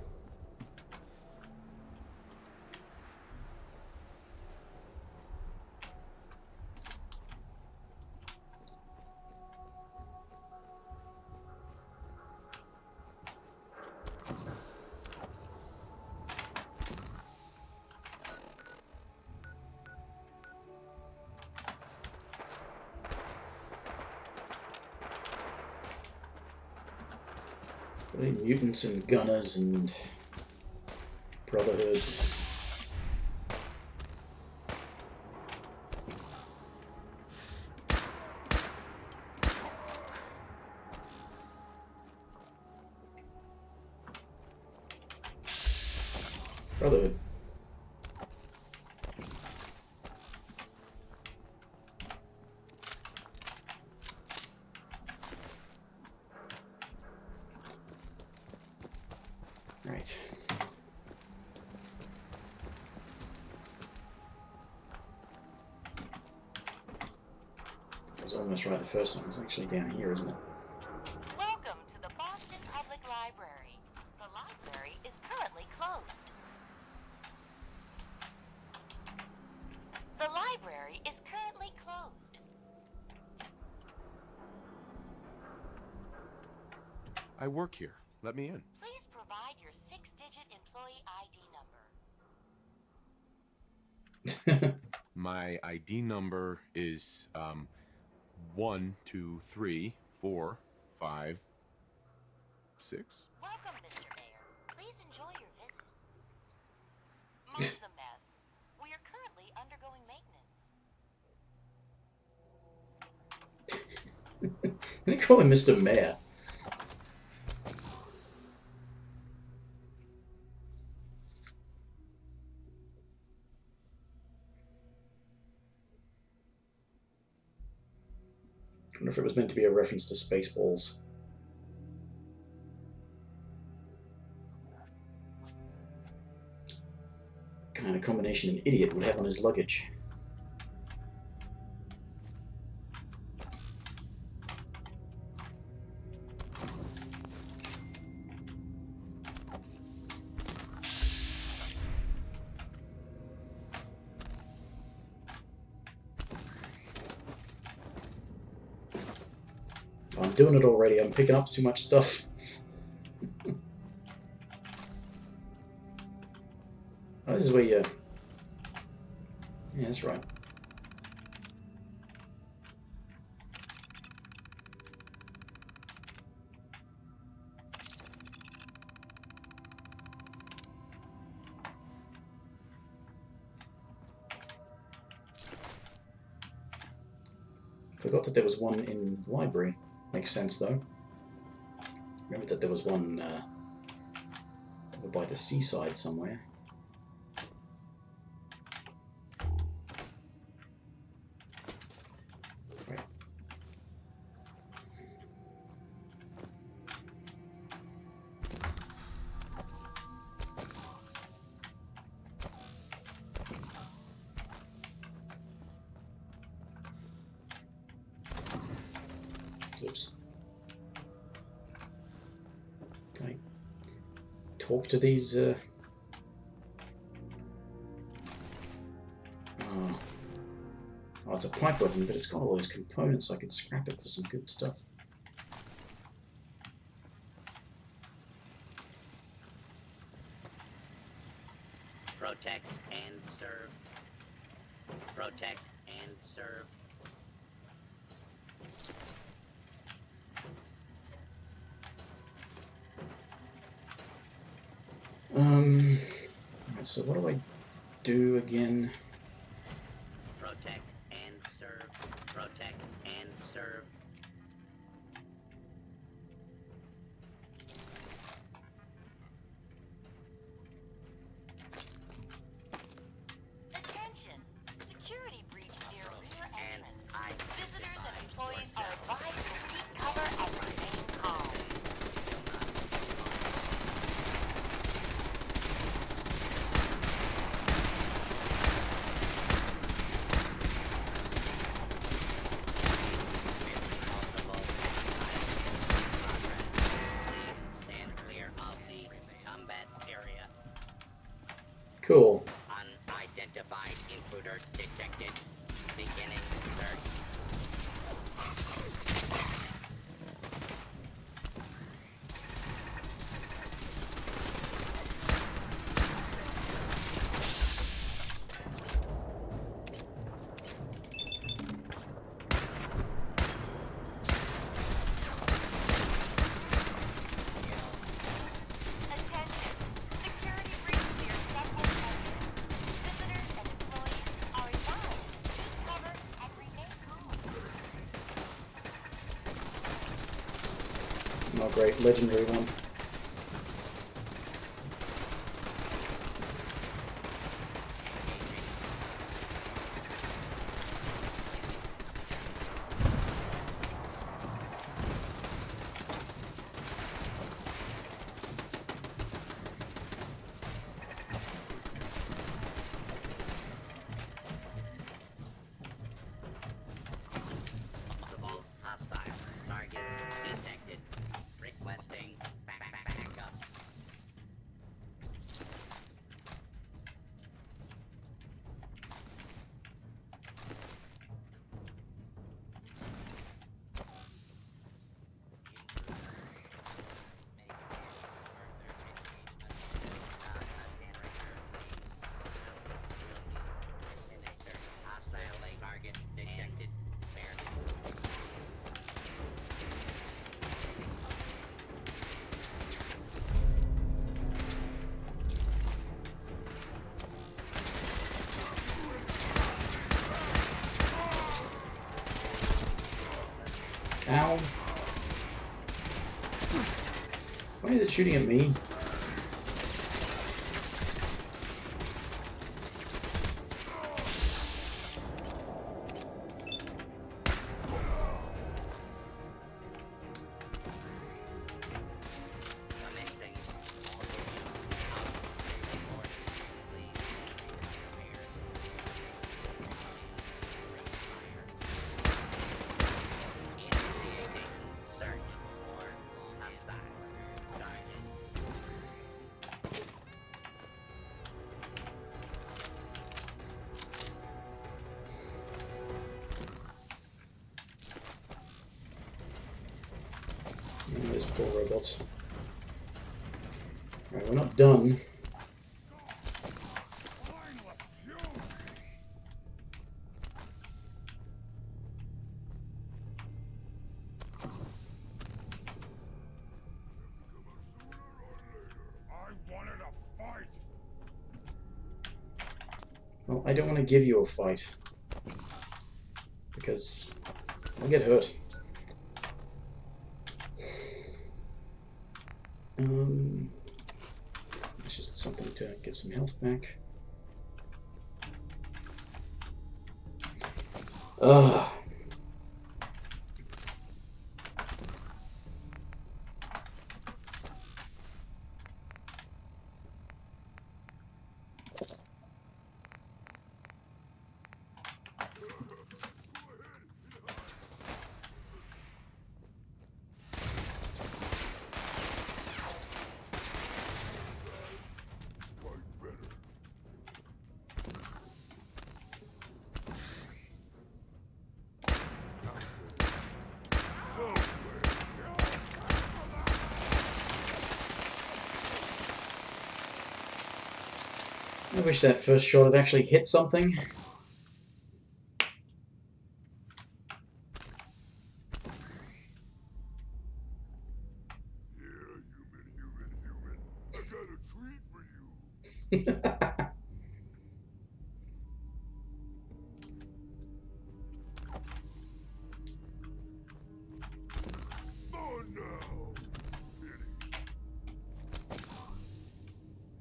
Really, mutants and gunners and Brotherhood. Brotherhood. Right. I was almost right the first time. It's actually down here, isn't it? Welcome to the Boston Public Library. The library is currently closed. The library is currently closed. I work here. Let me in. Please provide your 6-digit employee ID number. My ID number is 1, 2, 3, 4, 5, 6. Welcome, Mr. Mayor. Please enjoy your visit. Move's a mess. We are currently undergoing maintenance. They call him Mr. Mayor. I wonder if it was meant to be a reference to Spaceballs. Kind of combination an idiot would have on his luggage. I'm doing it already. I'm picking up too much stuff. Oh, this is where you... Yeah, that's right. Forgot that there was one in the library. Makes sense, though. Remember that there was one over by the seaside somewhere. Right. Oops. Can I talk to these? Oh, it's a pipe weapon, but it's got all those components. I could scrap it for some good stuff. Protect and serve. Protect and serve. So what do I do again? Protect and serve. Protect and serve. Attention! Security breach near rear entrance. Visitors and employees are advised to seek cover and remain calm. Cool. Unidentified intruder detected. Beginning search. Oh great, legendary one. Multiple hostile targets detected. Requesting backup. Hostile target detected. Ow. Why is it shooting at me? Those poor robots. Alright, we're not done. Well, I don't want to give you a fight. Because I'll get hurt. It's just something to get some health back. Ugh. I wish that first shot had actually hit something.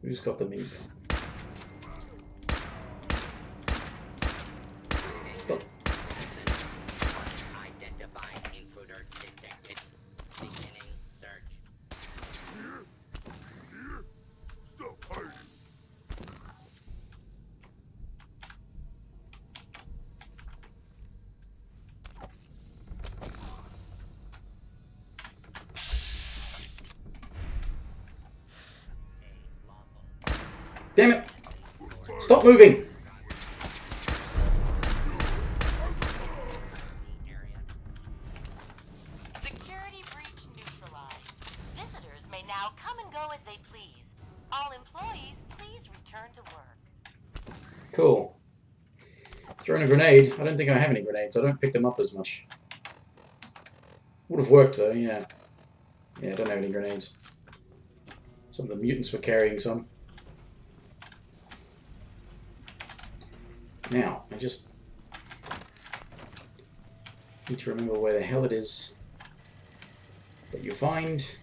Who's got the minigun? Stop. Identified intruder detected. Beginning search. Stop hiding. Damn it! Stop moving! Security breach neutralized. Visitors may now come and go as they please. All employees, please return to work. Cool. Throwing a grenade. I don't think I have any grenades. I don't pick them up as much. Would have worked though, yeah. Yeah, I don't have any grenades. Some of the mutants were carrying some. Now, I just need to remember where the hell it is. But you find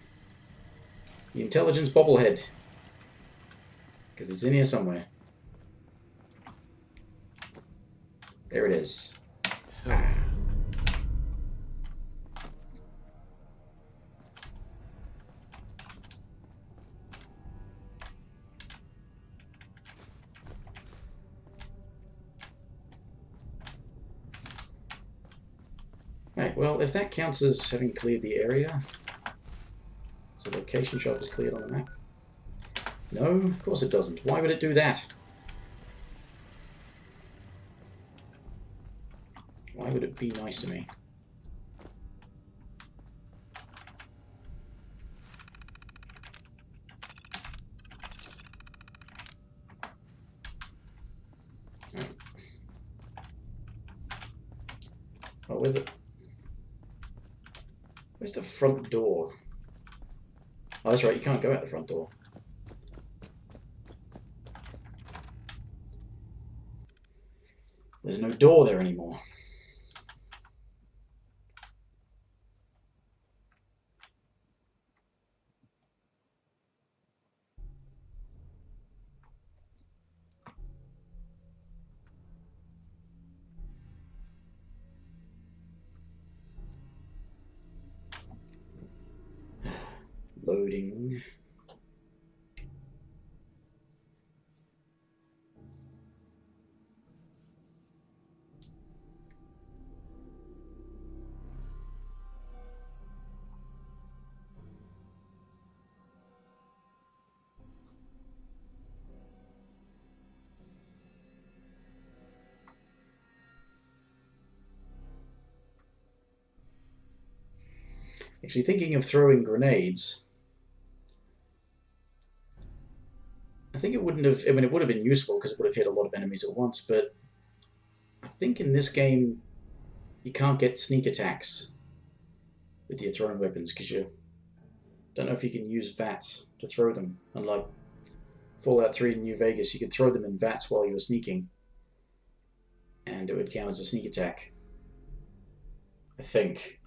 the intelligence bobblehead. Because it's in here somewhere. There it is. Ah. Right, well, if that counts as having cleared the area, so the location shop is cleared on the map. No, of course it doesn't. Why would it do that? Why would it be nice to me? Oh, where's the front door? Oh, that's right, you can't go out the front door. There's no door there anymore. Loading. Actually, thinking of throwing grenades, I think it wouldn't have, I mean, it would have been useful because it would have hit a lot of enemies at once, but I think in this game you can't get sneak attacks with your thrown weapons because you don't know if you can use VATS to throw them. Unlike Fallout 3 in New Vegas, you could throw them in VATS while you were sneaking and it would count as a sneak attack. I think.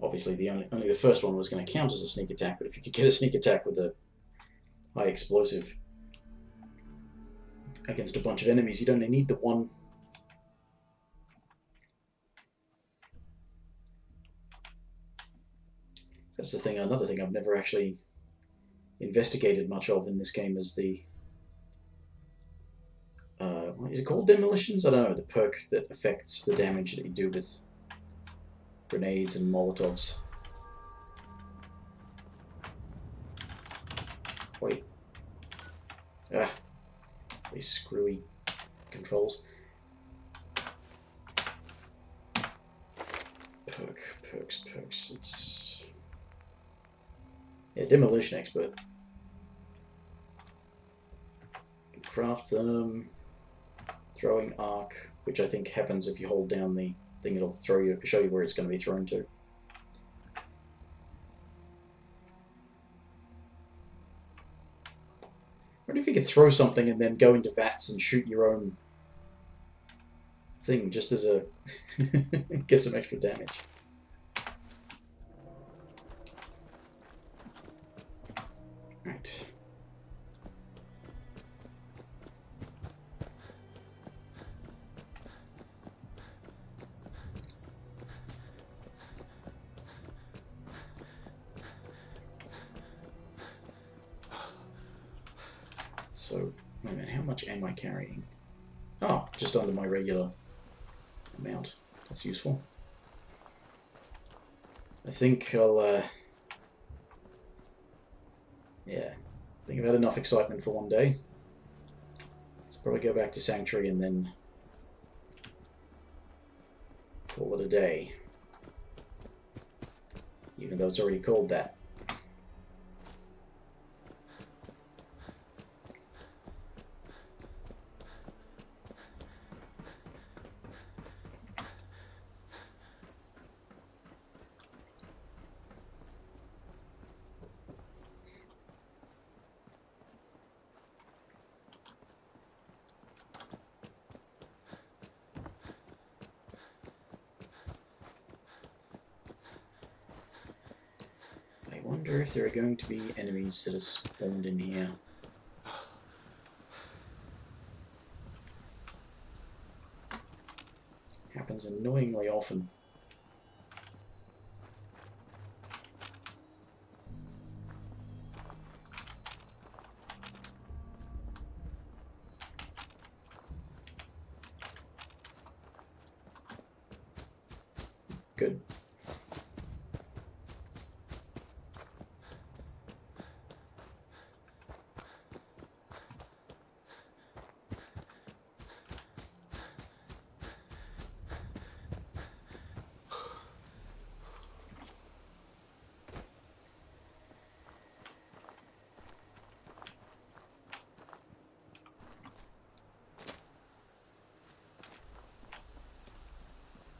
Obviously, only the first one was going to count as a sneak attack, but if you could get a sneak attack with a high explosive against a bunch of enemies, you'd only need the one. That's the thing. Another thing I've never actually investigated much of in this game is the is it called demolitions? I don't know, the perk that affects the damage that you do with grenades and molotovs. Wait. Ah. These screwy controls. Perks. It's... Yeah, demolition expert. You can craft them. Throwing arc, which I think happens if you hold down the thing, it'll show you where it's going to be thrown to. I wonder if you could throw something and then go into VATS and shoot your own thing just as a get some extra damage. Right. So, wait a minute, how much am I carrying? Oh, just under my regular amount. That's useful. I think I'll, yeah, I think I've had enough excitement for one day. Let's probably go back to Sanctuary and then call it a day. Even though it's already called that. wonder if there are going to be enemies that are spawned in here. Happens annoyingly often. Good.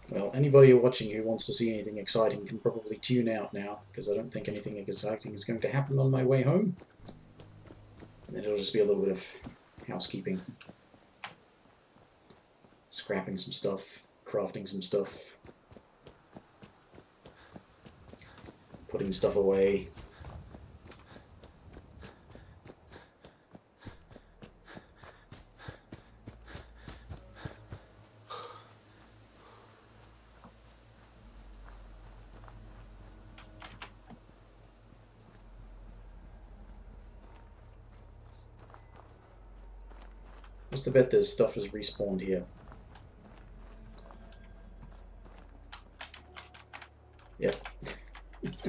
Well, anybody watching who wants to see anything exciting can probably tune out now, because I don't think anything exciting is going to happen on my way home. And then it'll just be a little bit of housekeeping. Scrapping some stuff, crafting some stuff, putting stuff away. What's the bet there's stuff is respawned here? Yep. Let's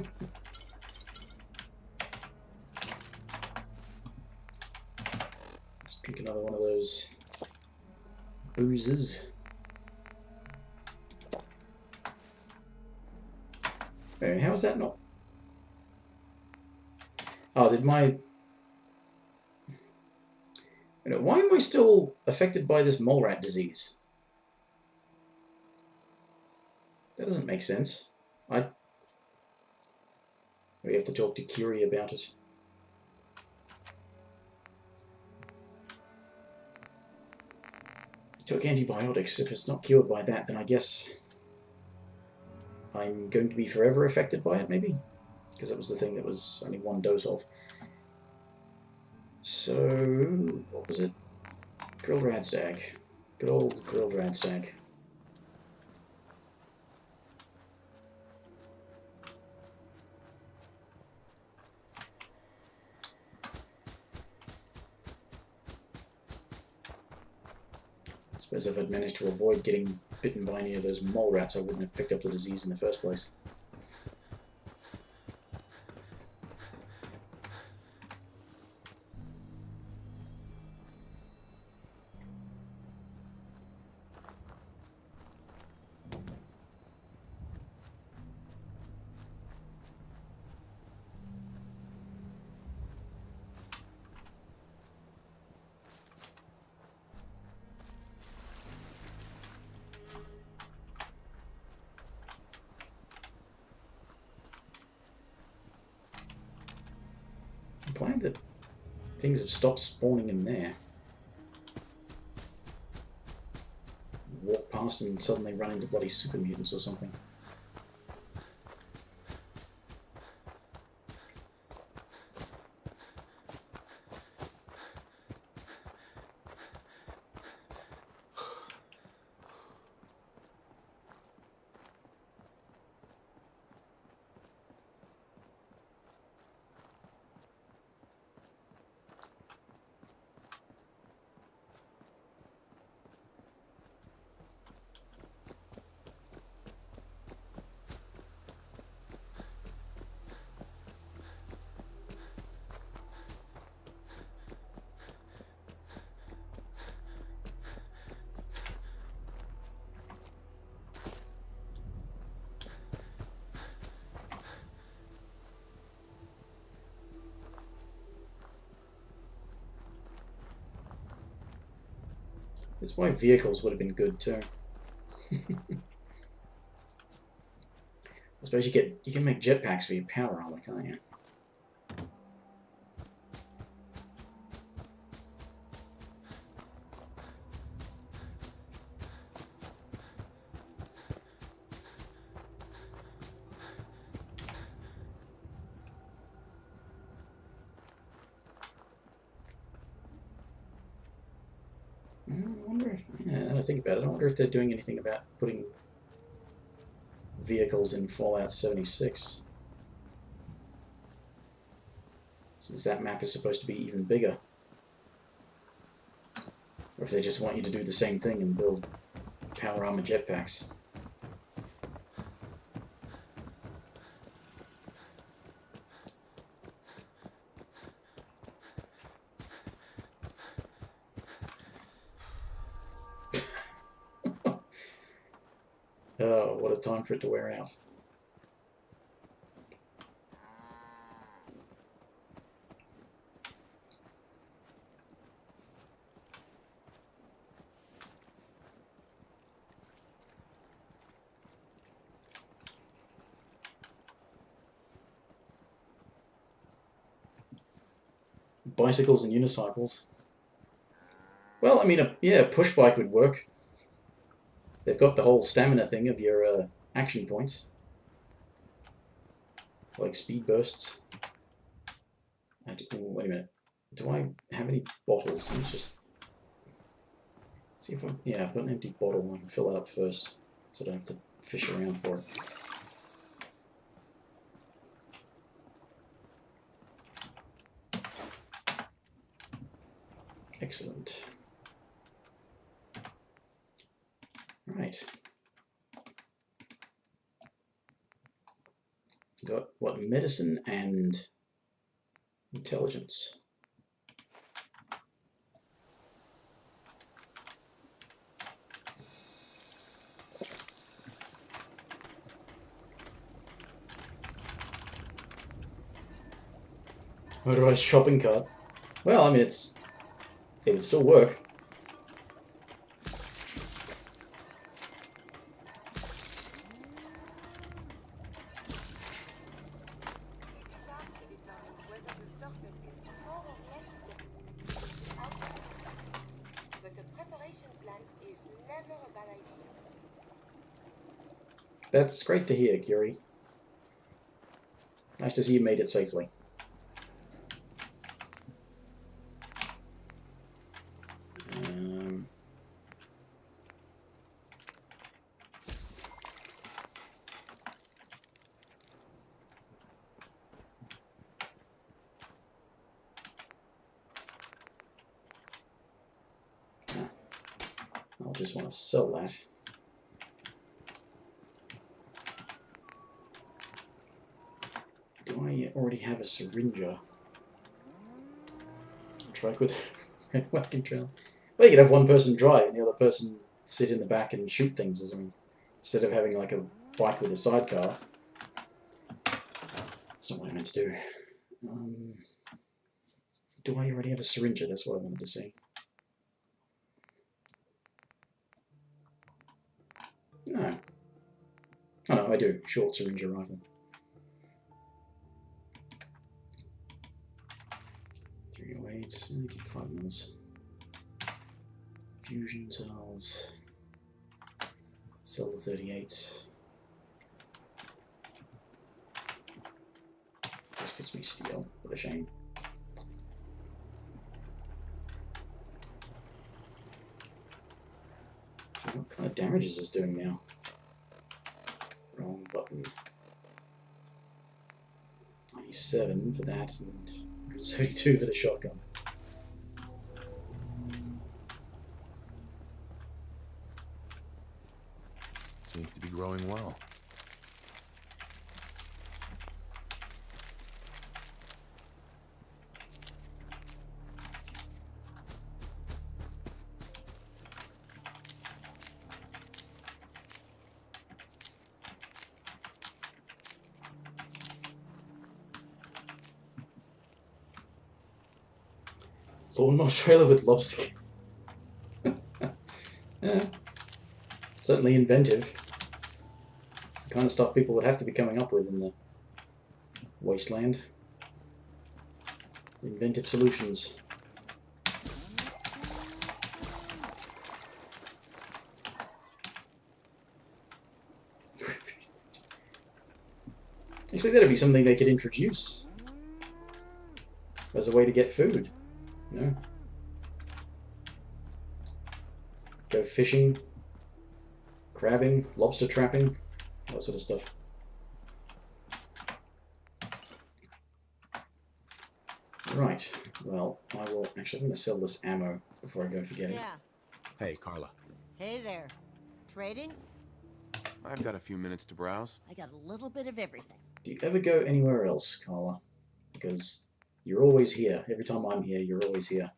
drink another one of those boozes. Wait, how is that not? Oh, did my... Why am I still affected by this mole rat disease? That doesn't make sense. We have to talk to Curie about it. Took antibiotics. If it's not cured by that, then I guess I'm going to be forever affected by it, maybe? Because that was the thing that was only one dose of. So, what was it? Grilled radstag. Good old grilled radstag. I suppose if I'd managed to avoid getting bitten by any of those mole rats, I wouldn't have picked up the disease in the first place. I'm glad that things have stopped spawning in there. Walk past and suddenly run into bloody super mutants or something. That's why vehicles would have been good too. I suppose you can make jetpacks for your power armor, can't you? Yeah, now I think about it, I wonder if they're doing anything about putting vehicles in Fallout 76. Since that map is supposed to be even bigger. Or if they just want you to do the same thing and build power armor jetpacks. Oh, what a time for it to wear out. Bicycles and unicycles. Well, I mean, yeah, a push bike would work. They've got the whole stamina thing of your action points. Like speed bursts. Wait a minute. Do I have any bottles? Let's just see if I'm... Yeah, I've got an empty bottle. I can fill that up first, so I don't have to fish around for it. Excellent. Right. Got, what, medicine and intelligence. Motorized shopping cart. Well, I mean, it would still work. That's great to hear, Curie. Nice to see you made it safely. I'll just want to sell that. Do I already have a syringer? Truck with red wagon trail. Well, you could have one person drive and the other person sit in the back and shoot things or something. Instead of having like a bike with a sidecar. That's not what I meant to do. Do I already have a syringer? That's what I wanted to see. No. Oh no, I do. Short syringer rifle. 308. I keep 5 mils. Fusion cells. Sell the 38. This gets me steel. What a shame. What kind of damage is this doing now? Wrong button. 97 for that and 172 for the shotgun. Seems to be growing well. Lawnmower trailer with lobster. Yeah. Certainly inventive. It's the kind of stuff people would have to be coming up with in the wasteland. Inventive solutions. Actually, that'd be something they could introduce as a way to get food. No. go fishing, crabbing, lobster trapping, that sort of stuff. Right, well, I will actually, I'm going to sell this ammo before I go forgetting. Yeah. Hey, Carla. Hey there. Trading? I've got a few minutes to browse. I got a little bit of everything. Do you ever go anywhere else, Carla? Because you're always here. Every time I'm here, you're always here.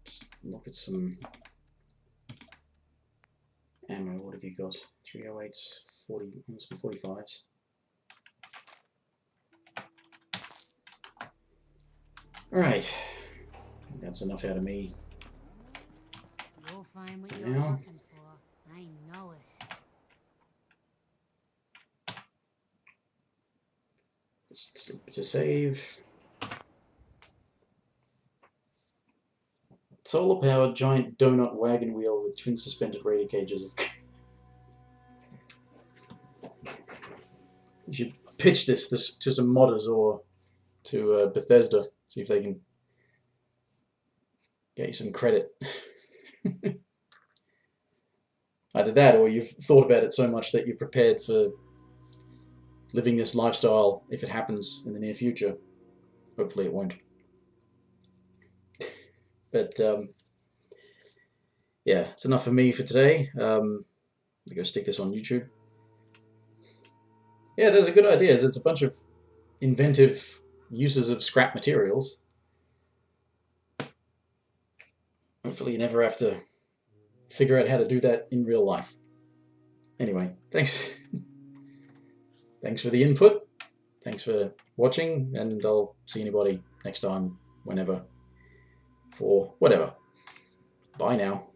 Just look at some ammo. What have you got? 308s, 40, almost 45s. Alright. That's enough out of me. You'll find what For you're now. looking for. I know it. Just sleep to save. Solar-powered giant donut wagon wheel with twin suspended radiator cages. You should pitch this to some modders or to Bethesda, see if they can get you some credit. Either that, or you've thought about it so much that you're prepared for living this lifestyle if it happens in the near future. Hopefully it won't. But yeah, it's enough for me for today. I'm gonna go stick this on YouTube. Yeah, those are good ideas. There's a bunch of inventive uses of scrap materials. Hopefully you never have to figure out how to do that in real life. Anyway, thanks. Thanks for the input. Thanks for watching, and I'll see anybody next time, whenever, for whatever. Bye now.